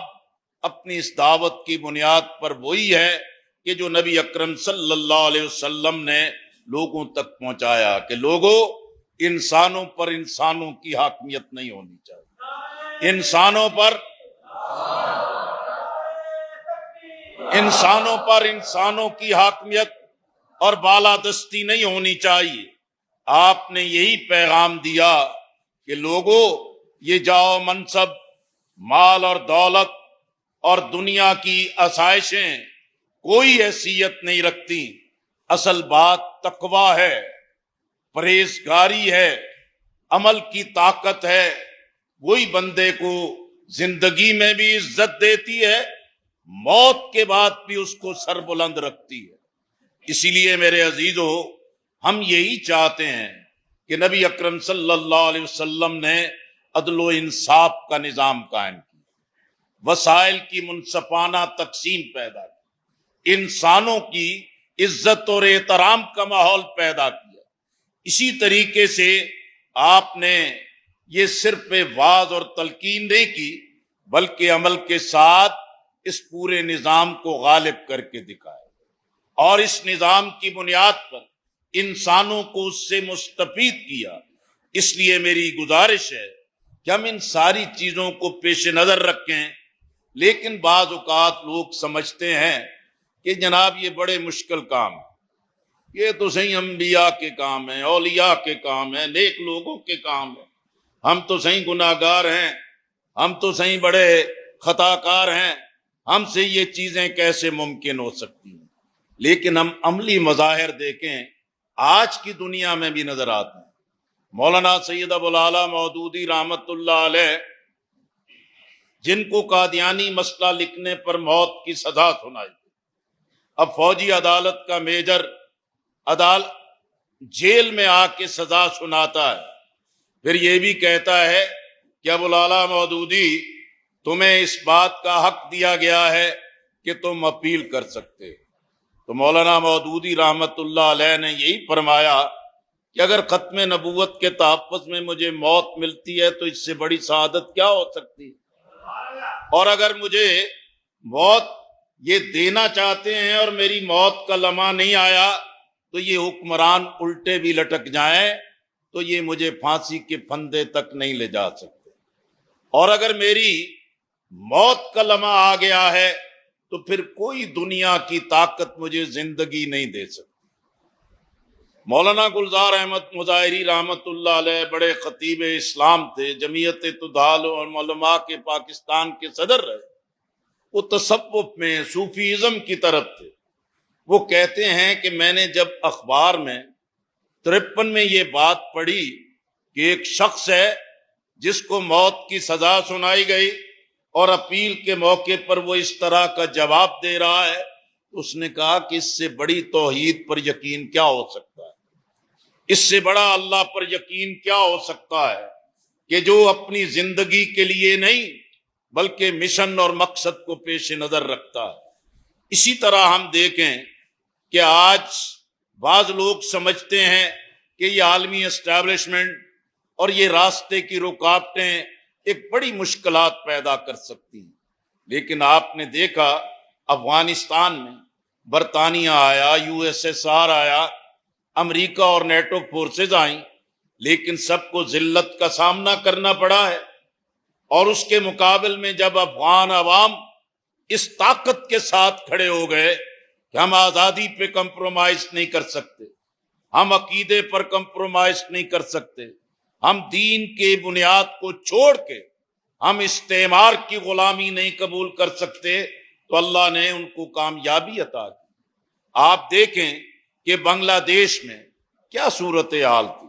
اپنی اس دعوت کی بنیاد پر وہی ہے کہ جو نبی اکرم صلی اللہ علیہ وسلم نے لوگوں تک پہنچایا کہ لوگوں، انسانوں پر انسانوں کی حاکمیت نہیں ہونی چاہیے، انسانوں پر انسانوں کی حاکمیت اور بالادستی نہیں ہونی چاہیے۔ آپ نے یہی پیغام دیا کہ لوگوں، یہ جاؤ منصب، مال اور دولت اور دنیا کی آسائشیں کوئی حیثیت نہیں رکھتی، اصل بات تقوی ہے، پرہیزگاری ہے، عمل کی طاقت ہے، وہی بندے کو زندگی میں بھی عزت دیتی ہے، موت کے بعد بھی اس کو سر بلند رکھتی ہے۔ اسی لیے میرے عزیزو، ہم یہی چاہتے ہیں کہ نبی اکرم صلی اللہ علیہ وسلم نے عدل و انصاف کا نظام قائم کیا، وسائل کی منصفانہ تقسیم پیدا کی، انسانوں کی عزت اور احترام کا ماحول پیدا کیا۔ اسی طریقے سے آپ نے یہ صرف وعظ اور تلقین نہیں کی، بلکہ عمل کے ساتھ اس پورے نظام کو غالب کر کے دکھایا، اور اس نظام کی بنیاد پر انسانوں کو اس سے مستفید کیا۔ اس لیے میری گزارش ہے کہ ہم ان ساری چیزوں کو پیش نظر رکھیں۔ لیکن بعض اوقات لوگ سمجھتے ہیں کہ جناب یہ بڑے مشکل کام ہیں، یہ تو صحیح انبیاء کے کام ہیں، اولیاء کے کام ہیں، نیک لوگوں کے کام ہیں، ہم تو صحیح گناہگار ہیں، ہم تو صحیح بڑے خطا کار ہیں، ہم سے یہ چیزیں کیسے ممکن ہو سکتی ہیں؟ لیکن ہم عملی مظاہر دیکھیں، آج کی دنیا میں بھی نظر آتے ہیں۔ مولانا سید ابو الاعلیٰ مودودی رحمت اللہ علیہ، جن کو قادیانی مسئلہ لکھنے پر موت کی سزا سنائی، اب فوجی عدالت کا میجر جیل میں آ کے سزا سناتا ہے، پھر یہ بھی کہتا ہے کہ ابو الاعلیٰ مودودی، تمہیں اس بات کا حق دیا گیا ہے کہ تم اپیل کر سکتے۔ تو مولانا مودودی رحمت اللہ علیہ نے یہی فرمایا کہ اگر ختم نبوت کے تحفظ میں مجھے موت ملتی ہے تو اس سے بڑی سعادت کیا ہو سکتی ہے، اور اگر مجھے موت یہ دینا چاہتے ہیں اور میری موت کا لمحہ نہیں آیا تو یہ حکمران الٹے بھی لٹک جائیں تو یہ مجھے پھانسی کے پھندے تک نہیں لے جا سکتے، اور اگر میری موت کا لمحہ آ گیا ہے تو پھر کوئی دنیا کی طاقت مجھے زندگی نہیں دے سکتی۔ مولانا گلزار احمد مظاہری رحمت اللہ علیہ بڑے خطیب اسلام تھے، جمعیت تدال علماء کے پاکستان کے صدر رہے، وہ تصوف میں صوفیزم کی طرف تھے۔ وہ کہتے ہیں کہ میں نے جب اخبار میں 53 میں یہ بات پڑھی کہ ایک شخص ہے جس کو موت کی سزا سنائی گئی اور اپیل کے موقع پر وہ اس طرح کا جواب دے رہا ہے، اس نے کہا کہ اس سے بڑی توحید پر یقین کیا ہو سکتا ہے، اس سے بڑا اللہ پر یقین کیا ہو سکتا ہے کہ جو اپنی زندگی کے لیے نہیں بلکہ مشن اور مقصد کو پیش نظر رکھتا ہے۔ اسی طرح ہم دیکھیں کہ آج بعض لوگ سمجھتے ہیں کہ یہ عالمی اسٹیبلشمنٹ اور یہ راستے کی رکاوٹیں ایک بڑی مشکلات پیدا کر سکتی ہیں، لیکن آپ نے دیکھا افغانستان میں برطانیہ آیا، USSR آیا، امریکہ اور نیٹو فورسز آئیں، لیکن سب کو ذلت کا سامنا کرنا پڑا ہے، اور اس کے مقابل میں جب افغان عوام اس طاقت کے ساتھ کھڑے ہو گئے کہ ہم آزادی پہ کمپرومائز نہیں کر سکتے، ہم عقیدے پر کمپرومائز نہیں کر سکتے، ہم دین کے بنیاد کو چھوڑ کے ہم استعمار کی غلامی نہیں قبول کر سکتے، تو اللہ نے ان کو کامیابی عطا کی۔ آپ دیکھیں کہ بنگلہ دیش میں کیا صورتحال تھی،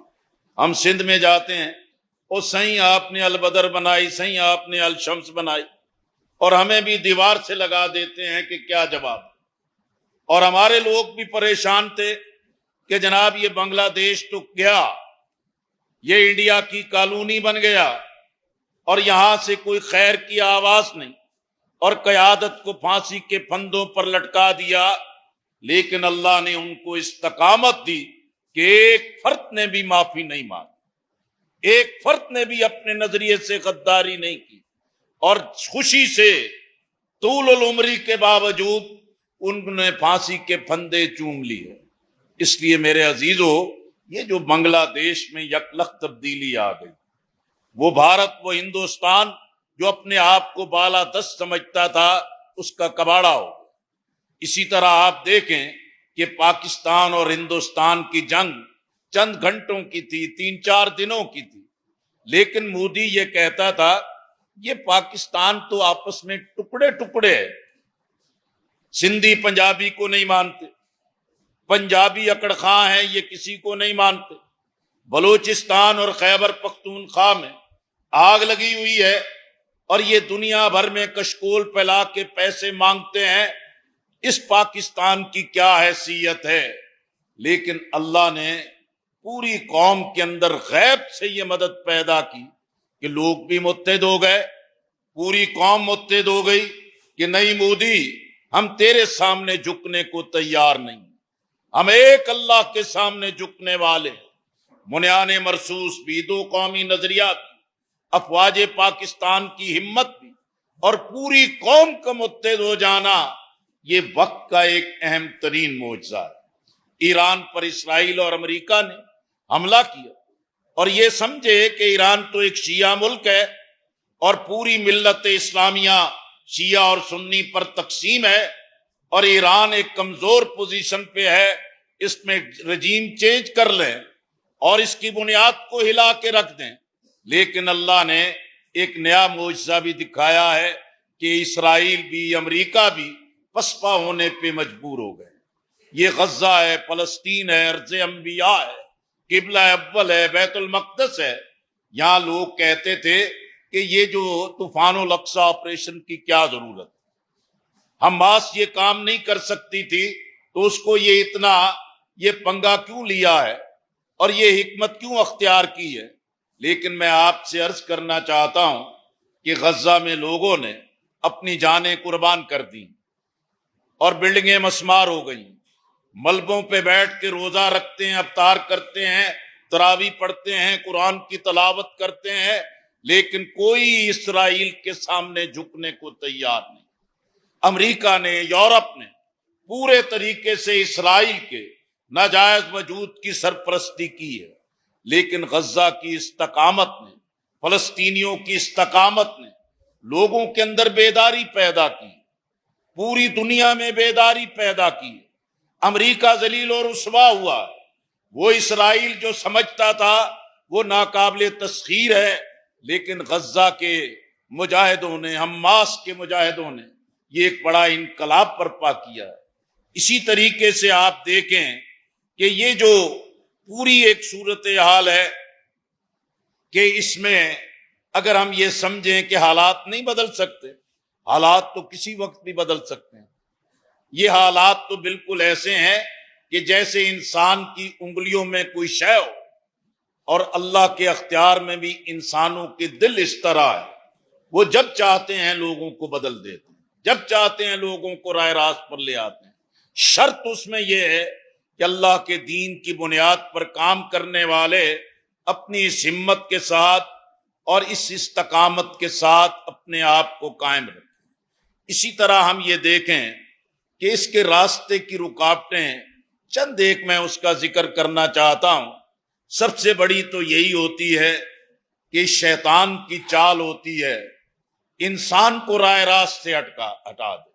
ہم سندھ میں جاتے ہیں اور سہیں آپ نے البدر بنائی، سہیں آپ نے الشمس بنائی، اور ہمیں بھی دیوار سے لگا دیتے ہیں کہ کیا جواب، اور ہمارے لوگ بھی پریشان تھے کہ جناب یہ بنگلہ دیش تو گیا، یہ انڈیا کی کالونی بن گیا اور یہاں سے کوئی خیر کی آواز نہیں، اور قیادت کو پھانسی کے پھندوں پر لٹکا دیا، لیکن اللہ نے ان کو استقامت دی کہ ایک فرد نے بھی معافی نہیں مانگی، ایک فرد نے بھی اپنے نظریے سے غداری نہیں کی، اور خوشی سے طول العمری کے باوجود ان نے پھانسی کے پھندے چوم لیے۔ اس لیے میرے عزیزو، یہ جو بنگلہ دیش میں یکلخت تبدیلی آ گئی، وہ بھارت، وہ ہندوستان جو اپنے آپ کو بالادست سمجھتا تھا، اس کا کباڑا ہو گیا۔ اسی طرح آپ دیکھیں کہ پاکستان اور ہندوستان کی جنگ چند گھنٹوں کی تھی، 3-4 دنوں کی تھی، لیکن مودی یہ کہتا تھا یہ پاکستان تو آپس میں ٹکڑے ٹکڑے ہے، سندھی پنجابی کو نہیں مانتے، پنجابی اکڑ خاں ہیں، یہ کسی کو نہیں مانتے، بلوچستان اور خیبر پختونخوا میں آگ لگی ہوئی ہے، اور یہ دنیا بھر میں کشکول پھیلا کے پیسے مانگتے ہیں، اس پاکستان کی کیا حیثیت ہے؟ لیکن اللہ نے پوری قوم کے اندر غیب سے یہ مدد پیدا کی کہ لوگ بھی متحد ہو گئے، پوری قوم متحد ہو گئی کہ نہیں مودی، ہم تیرے سامنے جھکنے کو تیار نہیں، ہم ایک اللہ کے سامنے جھکنے والے، بنیان مرصوص بھی، دو قومی نظریات بھی، افواج پاکستان کی ہمت بھی، اور پوری قوم کا متحد ہو جانا، یہ وقت کا ایک اہم ترین معجزہ ہے۔ ایران پر اسرائیل اور امریکہ نے حملہ کیا، اور یہ سمجھے کہ ایران تو ایک شیعہ ملک ہے اور پوری ملت اسلامیہ شیعہ اور سنی پر تقسیم ہے، اور ایران ایک کمزور پوزیشن پہ ہے، اس میں رجیم چینج کر لیں اور اس کی بنیاد کو ہلا کے رکھ دیں۔ لیکن اللہ نے ایک نیا معجزہ بھی دکھایا ہے کہ اسرائیل بھی، امریکہ بھی پسپا ہونے پہ مجبور ہو گئے۔ یہ غزہ ہے، فلسطین ہے، ارض انبیاء ہے، قبلہ اول ہے، بیت المقدس ہے۔ یہاں لوگ کہتے تھے کہ یہ جو طوفان الاقصی آپریشن کی کیا ضرورت، حماس یہ کام نہیں کر سکتی تھی تو اس کو یہ اتنا یہ پنگا کیوں لیا ہے اور یہ حکمت کیوں اختیار کی ہے؟ لیکن میں آپ سے عرض کرنا چاہتا ہوں کہ غزہ میں لوگوں نے اپنی جانیں قربان کر دی اور بلڈنگیں مسمار ہو گئیں، ملبوں پہ بیٹھ کے روزہ رکھتے ہیں، افطار کرتے ہیں، تراویح پڑھتے ہیں، قرآن کی تلاوت کرتے ہیں، لیکن کوئی اسرائیل کے سامنے جھکنے کو تیار نہیں۔ امریکہ نے، یورپ نے پورے طریقے سے اسرائیل کے ناجائز وجود کی سرپرستی کی ہے، لیکن غزہ کی استقامت نے، فلسطینیوں کی استقامت نے لوگوں کے اندر بیداری پیدا کی، پوری دنیا میں بیداری پیدا کی۔ امریکہ ذلیل اور رسوا ہوا، وہ اسرائیل جو سمجھتا تھا وہ ناقابل تسخیر ہے، لیکن غزہ کے مجاہدوں نے، حماس کے مجاہدوں نے یہ ایک بڑا انقلاب برپا کیا ہے۔ اسی طریقے سے آپ دیکھیں کہ یہ جو پوری ایک صورتحال ہے کہ اس میں اگر ہم یہ سمجھیں کہ حالات نہیں بدل سکتے، حالات تو کسی وقت بھی بدل سکتے ہیں۔ یہ حالات تو بالکل ایسے ہیں کہ جیسے انسان کی انگلیوں میں کوئی شے ہو، اور اللہ کے اختیار میں بھی انسانوں کے دل اس طرح ہے، وہ جب چاہتے ہیں لوگوں کو بدل دیتے ہیں، جب چاہتے ہیں لوگوں کو راہ راست پر لے آتے ہیں۔ شرط اس میں یہ ہے کہ اللہ کے دین کی بنیاد پر کام کرنے والے اپنی اس ہمت کے ساتھ اور اس استقامت کے ساتھ اپنے آپ کو قائم رکھیں۔ اسی طرح ہم یہ دیکھیں کہ اس کے راستے کی رکاوٹیں چند ایک میں اس کا ذکر کرنا چاہتا ہوں۔ سب سے بڑی تو یہی ہوتی ہے کہ شیطان کی چال ہوتی ہے انسان کو راہ راست سے ہٹا دے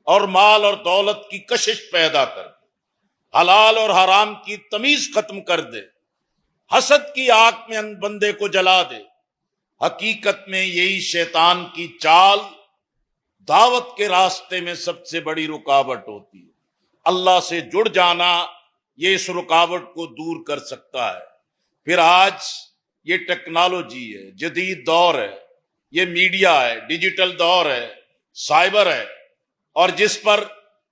اور مال اور دولت کی کشش پیدا کر دے، حلال اور حرام کی تمیز ختم کر دے، حسد کی آگ میں بندے کو جلا دے۔ حقیقت میں یہی شیطان کی چال دعوت کے راستے میں سب سے بڑی رکاوٹ ہوتی ہے۔ اللہ سے جڑ جانا یہ اس رکاوٹ کو دور کر سکتا ہے۔ پھر آج یہ ٹیکنالوجی ہے، جدید دور ہے، یہ میڈیا ہے، ڈیجیٹل دور ہے، سائبر ہے، اور جس پر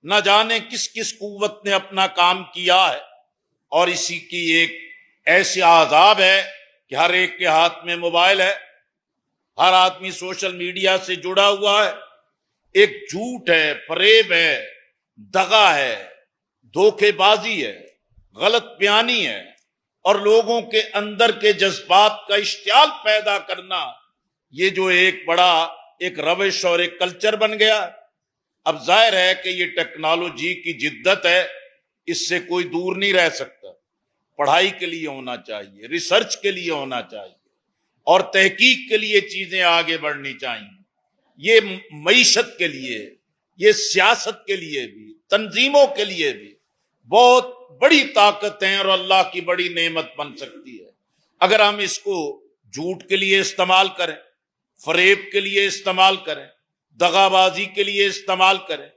نہ جانے کس کس قوت نے اپنا کام کیا ہے، اور اسی کی ایک ایسی عذاب ہے کہ ہر ایک کے ہاتھ میں موبائل ہے، ہر آدمی سوشل میڈیا سے جڑا ہوا ہے۔ ایک جھوٹ ہے، فریب ہے، دغا ہے، دھوکے بازی ہے، غلط بیانی ہے، اور لوگوں کے اندر کے جذبات کا اشتعال پیدا کرنا، یہ جو ایک بڑا ایک روش اور ایک کلچر بن گیا۔ اب ظاہر ہے کہ یہ ٹیکنالوجی کی جدت ہے، اس سے کوئی دور نہیں رہ سکتا۔ پڑھائی کے لیے ہونا چاہیے، ریسرچ کے لیے ہونا چاہیے، اور تحقیق کے لیے چیزیں آگے بڑھنی چاہیے۔ یہ معیشت کے لیے، یہ سیاست کے لیے بھی، تنظیموں کے لیے بھی بہت بڑی طاقت ہیں اور اللہ کی بڑی نعمت بن سکتی ہے اگر ہم اس کو جھوٹ کے لیے استعمال کریں، فریب کے لیے استعمال کریں، دغا بازی کے لیے استعمال کریں،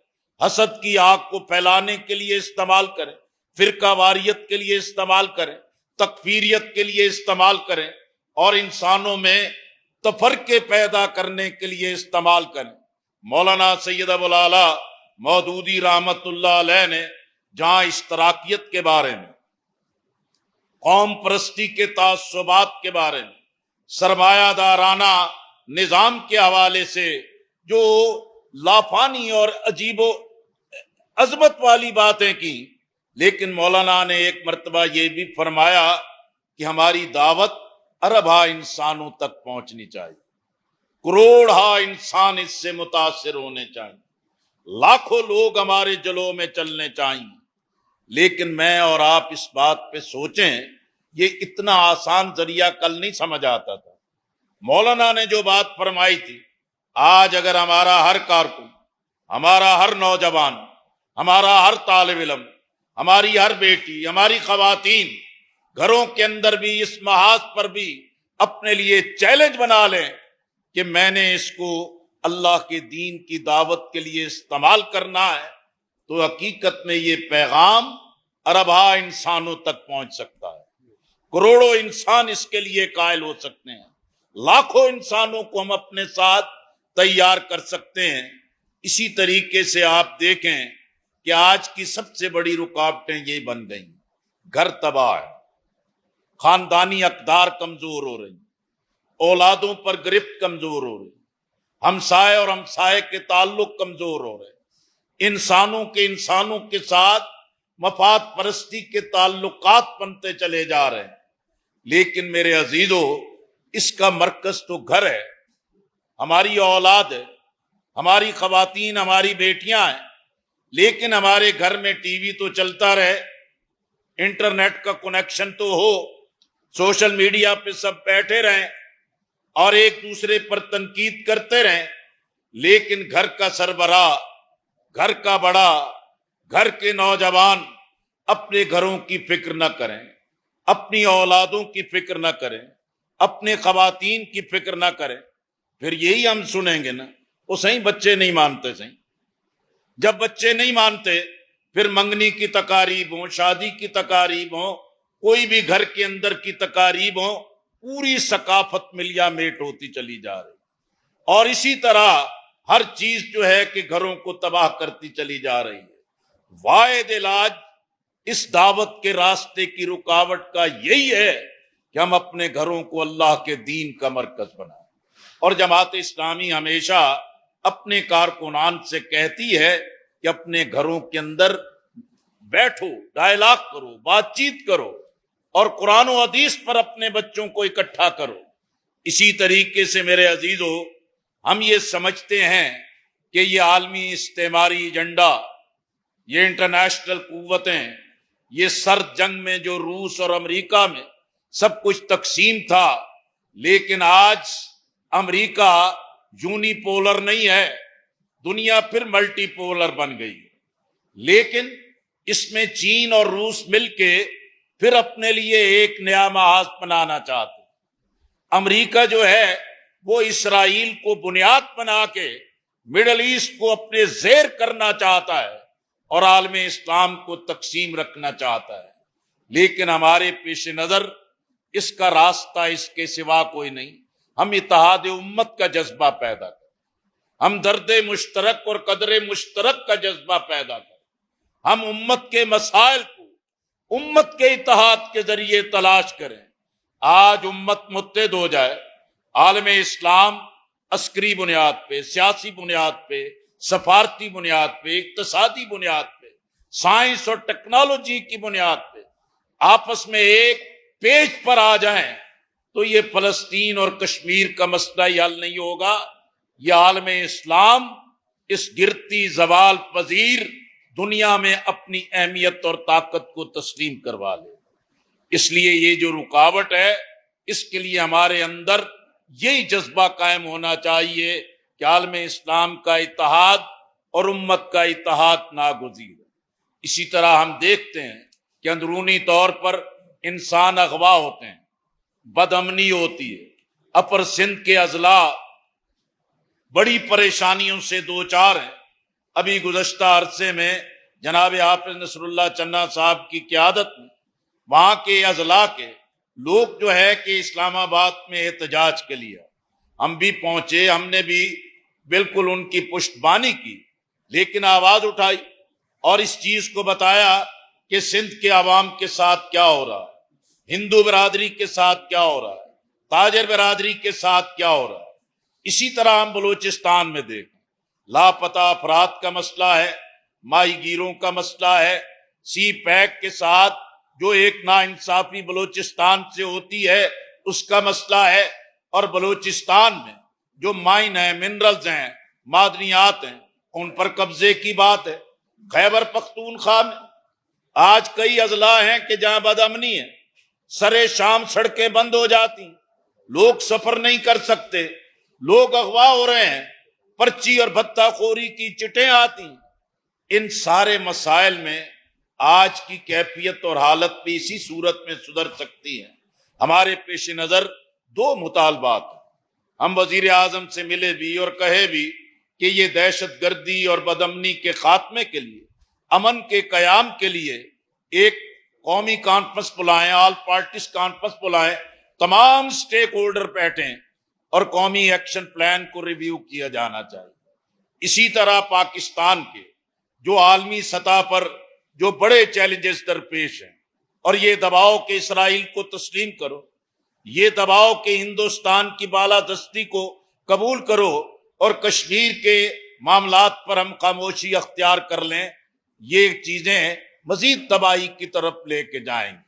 حسد کی آگ کو پھیلانے کے لیے استعمال کریں، فرقہ واریت کے لیے استعمال کریں، تکفیریت کے لیے استعمال کریں، اور انسانوں میں تفرقے پیدا کرنے کے لیے استعمال کریں۔ مولانا سید ابو الاعلیٰ مودودی رحمت اللہ علیہ نے جہاں اشتراکیت کے بارے میں، قوم پرستی کے تعصبات کے بارے میں، سرمایہ دارانہ نظام کے حوالے سے جو لافانی اور عجیب و عظمت والی باتیں کی، لیکن مولانا نے ایک مرتبہ یہ بھی فرمایا کہ ہماری دعوت اربا انسانوں تک پہنچنی چاہیے، کروڑا انسان اس سے متاثر ہونے چاہیے، لاکھوں لوگ ہمارے جلوں میں چلنے چاہیے۔ لیکن میں اور آپ اس بات پہ سوچیں، یہ اتنا آسان ذریعہ کل نہیں سمجھ آتا تھا۔ مولانا نے جو بات فرمائی تھی، آج اگر ہمارا ہر کارکن، ہمارا ہر نوجوان، ہمارا ہر طالب علم، ہماری ہر بیٹی، ہماری خواتین گھروں کے اندر بھی اس محاذ پر بھی اپنے لیے چیلنج بنا لیں کہ میں نے اس کو اللہ کے دین کی دعوت کے لیے استعمال کرنا ہے، تو حقیقت میں یہ پیغام اربا انسانوں تک پہنچ سکتا ہے، کروڑوں انسان اس کے لیے قائل ہو سکتے ہیں، لاکھوں انسانوں کو ہم اپنے ساتھ تیار کر سکتے ہیں۔ اسی طریقے سے آپ دیکھیں کہ آج کی سب سے بڑی رکاوٹیں یہ بن گئی، گھر تباہ ہے، خاندانی اقدار کمزور ہو رہی، اولادوں پر گرفت کمزور ہو رہی، ہمسائے اور ہمسائے کے تعلق کمزور ہو رہے، انسانوں کے ساتھ مفاد پرستی کے تعلقات بنتے چلے جا رہے ہیں۔ لیکن میرے عزیزو، اس کا مرکز تو گھر ہے، ہماری اولاد ہے، ہماری خواتین، ہماری بیٹیاں ہیں۔ لیکن ہمارے گھر میں ٹی وی تو چلتا رہے، انٹرنیٹ کا کنیکشن تو ہو، سوشل میڈیا پہ سب بیٹھے رہیں اور ایک دوسرے پر تنقید کرتے رہیں، لیکن گھر کا سربراہ، گھر کا بڑا، گھر کے نوجوان اپنے گھروں کی فکر نہ کریں، اپنی اولادوں کی فکر نہ کریں، اپنے خواتین کی فکر نہ کریں، پھر یہی ہم سنیں گے نا، وہ صحیح بچے نہیں مانتے، صحیح جب بچے نہیں مانتے پھر منگنی کی تقاریب ہوں، شادی کی تقاریب ہوں، کوئی بھی گھر کے اندر کی تقاریب ہوں، پوری ثقافت ملیا میٹ ہوتی چلی جا رہی، اور اسی طرح ہر چیز جو ہے کہ گھروں کو تباہ کرتی چلی جا رہی ہے۔ واحد علاج اس دعوت کے راستے کی رکاوٹ کا یہی ہے کہ ہم اپنے گھروں کو اللہ کے دین کا مرکز بنائیں، اور جماعت اسلامی ہمیشہ اپنے کارکنان سے کہتی ہے کہ اپنے گھروں کے اندر بیٹھو، ڈائلاگ کرو، بات چیت کرو، اور قرآن و حدیث پر اپنے بچوں کو اکٹھا کرو۔ اسی طریقے سے میرے عزیزو، ہم یہ سمجھتے ہیں کہ یہ عالمی استعماری ایجنڈا، یہ انٹرنیشنل قوتیں، یہ سرد جنگ میں جو روس اور امریکہ میں سب کچھ تقسیم تھا، لیکن آج امریکہ یونی پولر نہیں ہے، دنیا پھر ملٹی پولر بن گئی، لیکن اس میں چین اور روس مل کے پھر اپنے لیے ایک نیا محاذ بنانا چاہتے۔ امریکہ جو ہے وہ اسرائیل کو بنیاد بنا کے مڈل ایسٹ کو اپنے زیر کرنا چاہتا ہے اور عالم اسلام کو تقسیم رکھنا چاہتا ہے، لیکن ہمارے پیش نظر اس کا راستہ اس کے سوا کوئی نہیں۔ ہم اتحاد امت کا جذبہ پیدا کریں، ہم درد مشترک اور قدر مشترک کا جذبہ پیدا کریں، ہم امت کے مسائل کو امت کے اتحاد کے ذریعے تلاش کریں۔ آج امت متحد ہو جائے، عالم اسلام عسکری بنیاد پہ، سیاسی بنیاد پہ، سفارتی بنیاد پہ، اقتصادی بنیاد پہ، سائنس اور ٹیکنالوجی کی بنیاد پہ آپس میں ایک پیج پر آ جائیں تو یہ فلسطین اور کشمیر کا مسئلہ ہی حل نہیں ہوگا، یہ عالم اسلام اس گرتی زوال پذیر دنیا میں اپنی اہمیت اور طاقت کو تسلیم کروا لے۔ اس لیے یہ جو رکاوٹ ہے، اس کے لیے ہمارے اندر یہی جذبہ قائم ہونا چاہیے کہ عالم اسلام کا اتحاد اور امت کا اتحاد ناگزیر ہے۔ اسی طرح ہم دیکھتے ہیں کہ اندرونی طور پر انسان اغوا ہوتے ہیں، بد امنی ہوتی ہے، اپر سندھ کے اضلاع بڑی پریشانیوں سے دوچار ہیں۔ ابھی گزشتہ عرصے میں جناب حافظ نصر اللہ چنہ صاحب کی قیادت میں وہاں کے اضلاع کے لوگ جو ہے کہ اسلام آباد میں احتجاج کے لیے ہم بھی پہنچے، ہم نے بھی بالکل ان کی پشتبانی کی، لیکن آواز اٹھائی اور اس چیز کو بتایا کہ سندھ کے عوام کے ساتھ کیا ہو رہا ہے، ہندو برادری کے ساتھ کیا ہو رہا ہے، تاجر برادری کے ساتھ کیا ہو رہا ہے۔ اسی طرح ہم بلوچستان میں دیکھیں، لاپتہ افراد کا مسئلہ ہے، ماہی گیروں کا مسئلہ ہے، سی پیک کے ساتھ جو ایک ناانصافی بلوچستان سے ہوتی ہے اس کا مسئلہ ہے، اور بلوچستان میں جو مائن ہیں، منرلز ہیں، معدنیات ہیں، ان پر قبضے کی بات ہے۔ خیبر پختونخوا میں آج کئی اضلاع ہیں کہ جہاں بد امنی ہے، سرے شام سڑکیں بند ہو جاتی، لوگ سفر نہیں کر سکتے، لوگ اغوا ہو رہے ہیں، پرچی اور بھتہ خوری کی چٹیں آتی۔ ان سارے مسائل میں آج کی کیفیت اور حالت بھی اسی صورت میں سدھر سکتی ہے۔ ہمارے پیش نظر دو مطالبات ہیں۔ ہم وزیر اعظم سے ملے بھی اور کہے بھی کہ یہ دہشت گردی اور بد امنی کے خاتمے کے لیے، امن کے قیام کے لیے ایک قومی کانفرنس بلائیں، آل پارٹیز کانفرنس بلائیں، تمام سٹیک ہولڈر بیٹھیں اور قومی ایکشن پلان کو ریویو کیا جانا چاہیے۔ اسی طرح پاکستان کے جو عالمی سطح پر جو بڑے چیلنجز درپیش ہیں، اور یہ دباؤ کہ اسرائیل کو تسلیم کرو، یہ دباؤ کہ ہندوستان کی بالادستی کو قبول کرو اور کشمیر کے معاملات پر ہم خاموشی اختیار کر لیں، یہ چیزیں مزید تباہی کی طرف لے کے جائیں گے۔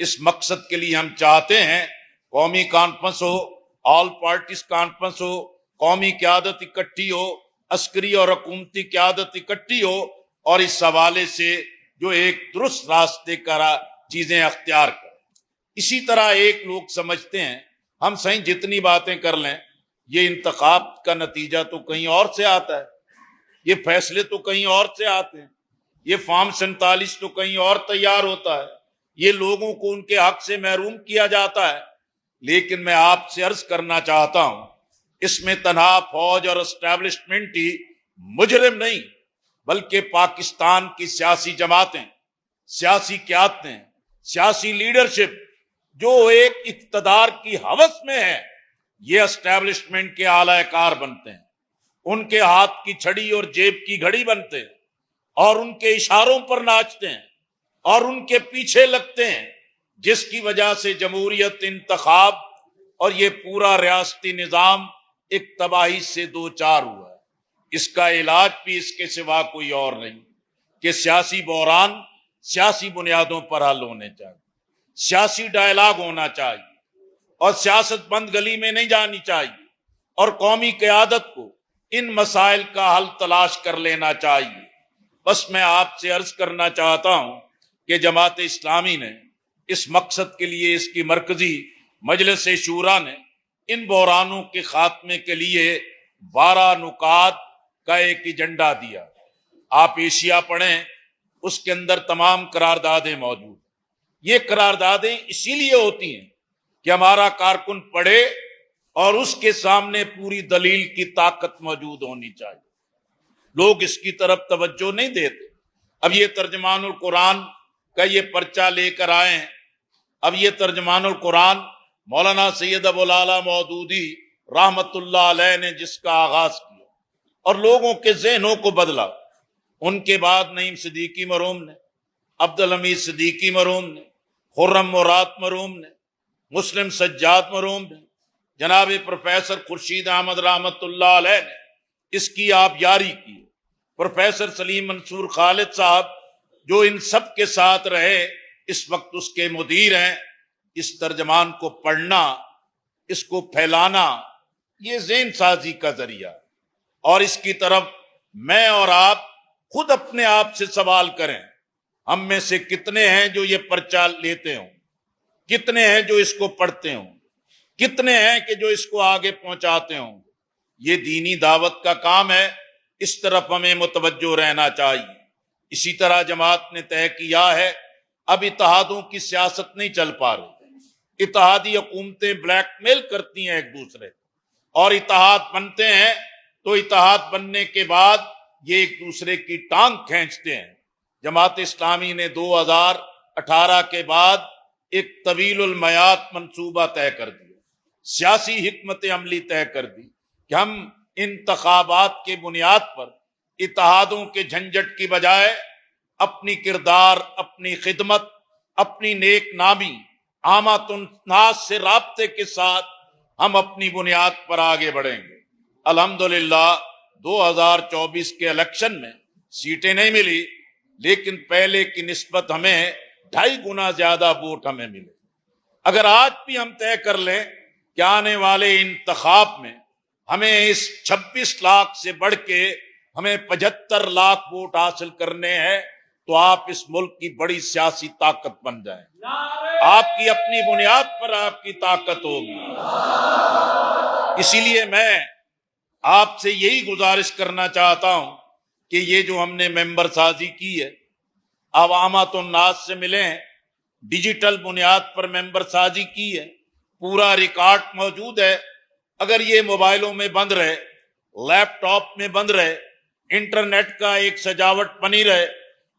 اس مقصد کے لیے ہم چاہتے ہیں قومی کانفرنس ہو، آل پارٹیز کانفرنس ہو، قومی قیادت اکٹھی ہو، عسکری اور حکومتی قیادت اکٹھی ہو، اور اس حوالے سے جو ایک درست راستے کا چیزیں اختیار کریں۔ اسی طرح ایک لوگ سمجھتے ہیں ہم صحیح جتنی باتیں کر لیں، یہ انتخاب کا نتیجہ تو کہیں اور سے آتا ہے، یہ فیصلے تو کہیں اور سے آتے ہیں، یہ فارم 47 تو کہیں اور تیار ہوتا ہے، یہ لوگوں کو ان کے حق سے محروم کیا جاتا ہے۔ لیکن میں آپ سے عرض کرنا چاہتا ہوں، اس میں تنہا فوج اور اسٹیبلشمنٹ ہی مجرم نہیں، بلکہ پاکستان کی سیاسی جماعتیں، سیاسی قیادتیں، سیاسی لیڈرشپ جو ایک اقتدار کی ہوس میں ہے، یہ اسٹیبلشمنٹ کے اعلی کار بنتے ہیں، ان کے ہاتھ کی چھڑی اور جیب کی گھڑی بنتے ہیں، اور ان کے اشاروں پر ناچتے ہیں اور ان کے پیچھے لگتے ہیں، جس کی وجہ سے جمہوریت، انتخاب اور یہ پورا ریاستی نظام ایک تباہی سے دوچار ہوا ہے۔ اس کا علاج بھی اس کے سوا کوئی اور نہیں کہ سیاسی بحران سیاسی بنیادوں پر حل ہونے چاہیے، سیاسی ڈائلاگ ہونا چاہیے، اور سیاست بند گلی میں نہیں جانی چاہیے، اور قومی قیادت کو ان مسائل کا حل تلاش کر لینا چاہیے۔ بس میں آپ سے عرض کرنا چاہتا ہوں کہ جماعت اسلامی نے اس مقصد کے لیے، اس کی مرکزی مجلس شورا نے ان بحرانوں کے خاتمے کے لیے 12 نکات کا ایک ایجنڈا دیا۔ آپ ایشیا پڑھیں، اس کے اندر تمام قراردادیں موجود ہیں۔ یہ قراردادیں اسی لیے ہوتی ہیں کہ ہمارا کارکن پڑھے اور اس کے سامنے پوری دلیل کی طاقت موجود ہونی چاہیے۔ لوگ اس کی طرف توجہ نہیں دیتے۔ اب یہ ترجمان القرآن کا یہ پرچہ لے کر آئے ہیں، اب یہ ترجمان القرآن مولانا سید ابو العلا مودودی رحمت اللہ علیہ نے جس کا آغاز کیا اور لوگوں کے ذہنوں کو بدلا، ان کے بعد نعیم صدیقی مرحوم نے، عبدالحمید صدیقی مرحوم نے، خرم مراد مرحوم نے، مسلم سجاد مرحوم نے، جناب پروفیسر خورشید احمد رحمت اللہ علیہ نے اس کی آبیاری کی، پروفیسر سلیم منصور خالد صاحب جو ان سب کے ساتھ رہے، اس وقت اس کے مدیر ہیں۔ اس ترجمان کو پڑھنا، اس کو پھیلانا، یہ ذہن سازی کا ذریعہ ہے، اور اس کی طرف میں اور آپ خود اپنے آپ سے سوال کریں، ہم میں سے کتنے ہیں جو یہ پرچہ لیتے ہوں، کتنے ہیں جو اس کو پڑھتے ہوں، کتنے ہیں کہ جو اس کو آگے پہنچاتے ہوں۔ یہ دینی دعوت کا کام ہے، اس طرف ہمیں متوجہ رہنا چاہیے۔ اسی طرح جماعت نے طے کیا ہے، اب اتحادوں کی سیاست نہیں چل پا رہی، اتحادی حکومتیں بلیک میل کرتی ہیں ایک دوسرے، اور اتحاد بنتے ہیں تو اتحاد بننے کے بعد یہ ایک دوسرے کی ٹانگ کھینچتے ہیں۔ جماعت اسلامی نے 2018 کے بعد ایک طویل المیعاد منصوبہ طے کر دیا، سیاسی حکمت عملی طے کر دی کہ ہم انتخابات کے بنیاد پر اتحادوں کے جھنجٹ کی بجائے اپنی کردار، اپنی خدمت، اپنی نیک نامی، عامت الناس سے رابطے کے ساتھ ہم اپنی بنیاد پر آگے بڑھیں گے۔ الحمدللہ 2024 کے الیکشن میں سیٹیں نہیں ملی، لیکن پہلے کی نسبت ہمیں 2.5 گنا زیادہ ووٹ ہمیں ملے۔ اگر آج بھی ہم طے کر لیں کہ آنے والے انتخاب میں ہمیں اس 26 لاکھ سے بڑھ کے ہمیں 75 لاکھ ووٹ حاصل کرنے ہیں، تو آپ اس ملک کی بڑی سیاسی طاقت بن جائیں۔ آپ کی اپنی بنیاد پر آپ کی طاقت ہوگی۔ اسی لیے میں آپ سے یہی گزارش کرنا چاہتا ہوں کہ یہ جو ہم نے ممبر سازی کی ہے، عوامات الناس سے ملیں، ڈیجیٹل بنیاد پر ممبر سازی کی ہے، پورا ریکارڈ موجود ہے۔ اگر یہ موبائلوں میں بند رہے، لیپ ٹاپ میں بند رہے، انٹرنیٹ کا ایک سجاوٹ بنی رہے،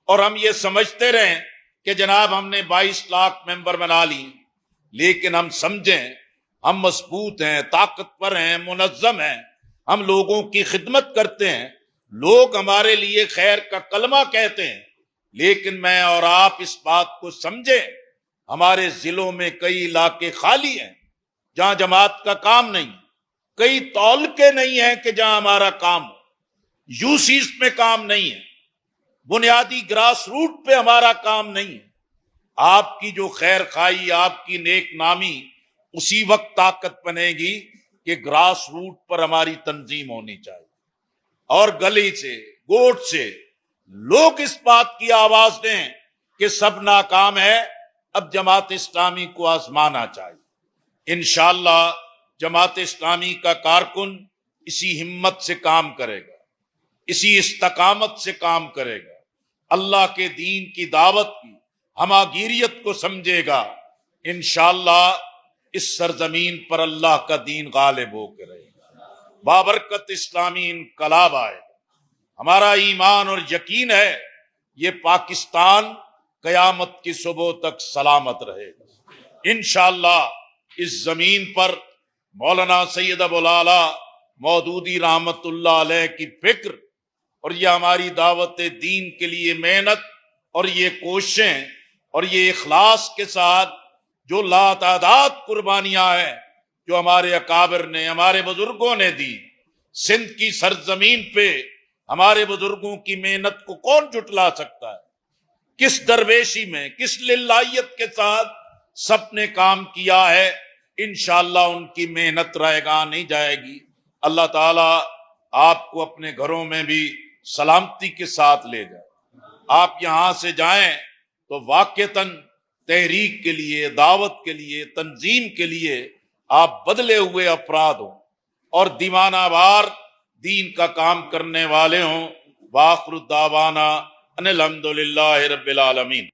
اور ہم یہ سمجھتے رہیں کہ جناب ہم نے 22 لاکھ ممبر بنا لی، لیکن ہم سمجھیں ہم مضبوط ہیں، طاقتور ہیں، منظم ہیں، ہم لوگوں کی خدمت کرتے ہیں، لوگ ہمارے لیے خیر کا کلمہ کہتے ہیں، لیکن میں اور آپ اس بات کو سمجھیں، ہمارے ضلعوں میں کئی علاقے خالی ہیں جہاں جماعت کا کام نہیں، کئی تعلقے نہیں ہیں کہ جہاں ہمارا کام ہو، یوسیز میں کام نہیں ہے، بنیادی گراس روٹ پہ ہمارا کام نہیں ہے۔ آپ کی جو خیر خواہی، آپ کی نیک نامی اسی وقت طاقت بنے گی کہ گراس روٹ پر ہماری تنظیم ہونی چاہیے، اور گلی سے، گوٹ سے لوگ اس بات کی آواز دیں کہ سب ناکام ہے، اب جماعت اسلامی کو آزمانا چاہیے۔ انشاءاللہ جماعت اسلامی کا کارکن اسی ہمت سے کام کرے گا، اسی استقامت سے کام کرے گا، اللہ کے دین کی دعوت کی ہماگیریت کو سمجھے گا۔ انشاءاللہ اس سرزمین پر اللہ کا دین غالب ہو کے رہے گا، بابرکت اسلامی انقلاب آئے گا، ہمارا ایمان اور یقین ہے یہ پاکستان قیامت کی صبح تک سلامت رہے گا انشاءاللہ۔ اس زمین پر مولانا سید ابو العلا مودودی رحمت اللہ علیہ کی فکر اور یہ ہماری دعوت دین کے لیے محنت اور یہ کوششیں اور یہ اخلاص کے ساتھ جو لاتعداد قربانیاں ہیں جو ہمارے اکابر نے ہمارے بزرگوں نے دی، سندھ کی سرزمین پہ ہمارے بزرگوں کی محنت کو کون جھٹلا سکتا ہے؟ کس درویشی میں کس للہیت کے ساتھ سب نے کام کیا ہے۔ انشاءاللہ ان کی محنت رائے گاہ نہیں جائے گی۔ اللہ تعالیٰ آپ کو اپنے گھروں میں بھی سلامتی کے ساتھ لے جائے۔ آپ یہاں سے جائیں تو واقعتاً تحریک کے لیے، دعوت کے لیے، تنظیم کے لیے آپ بدلے ہوئے افراد ہوں اور دیوانہ وار دین کا کام کرنے والے ہوں۔ وآخر دعوانا ان الحمدللہ رب العالمین۔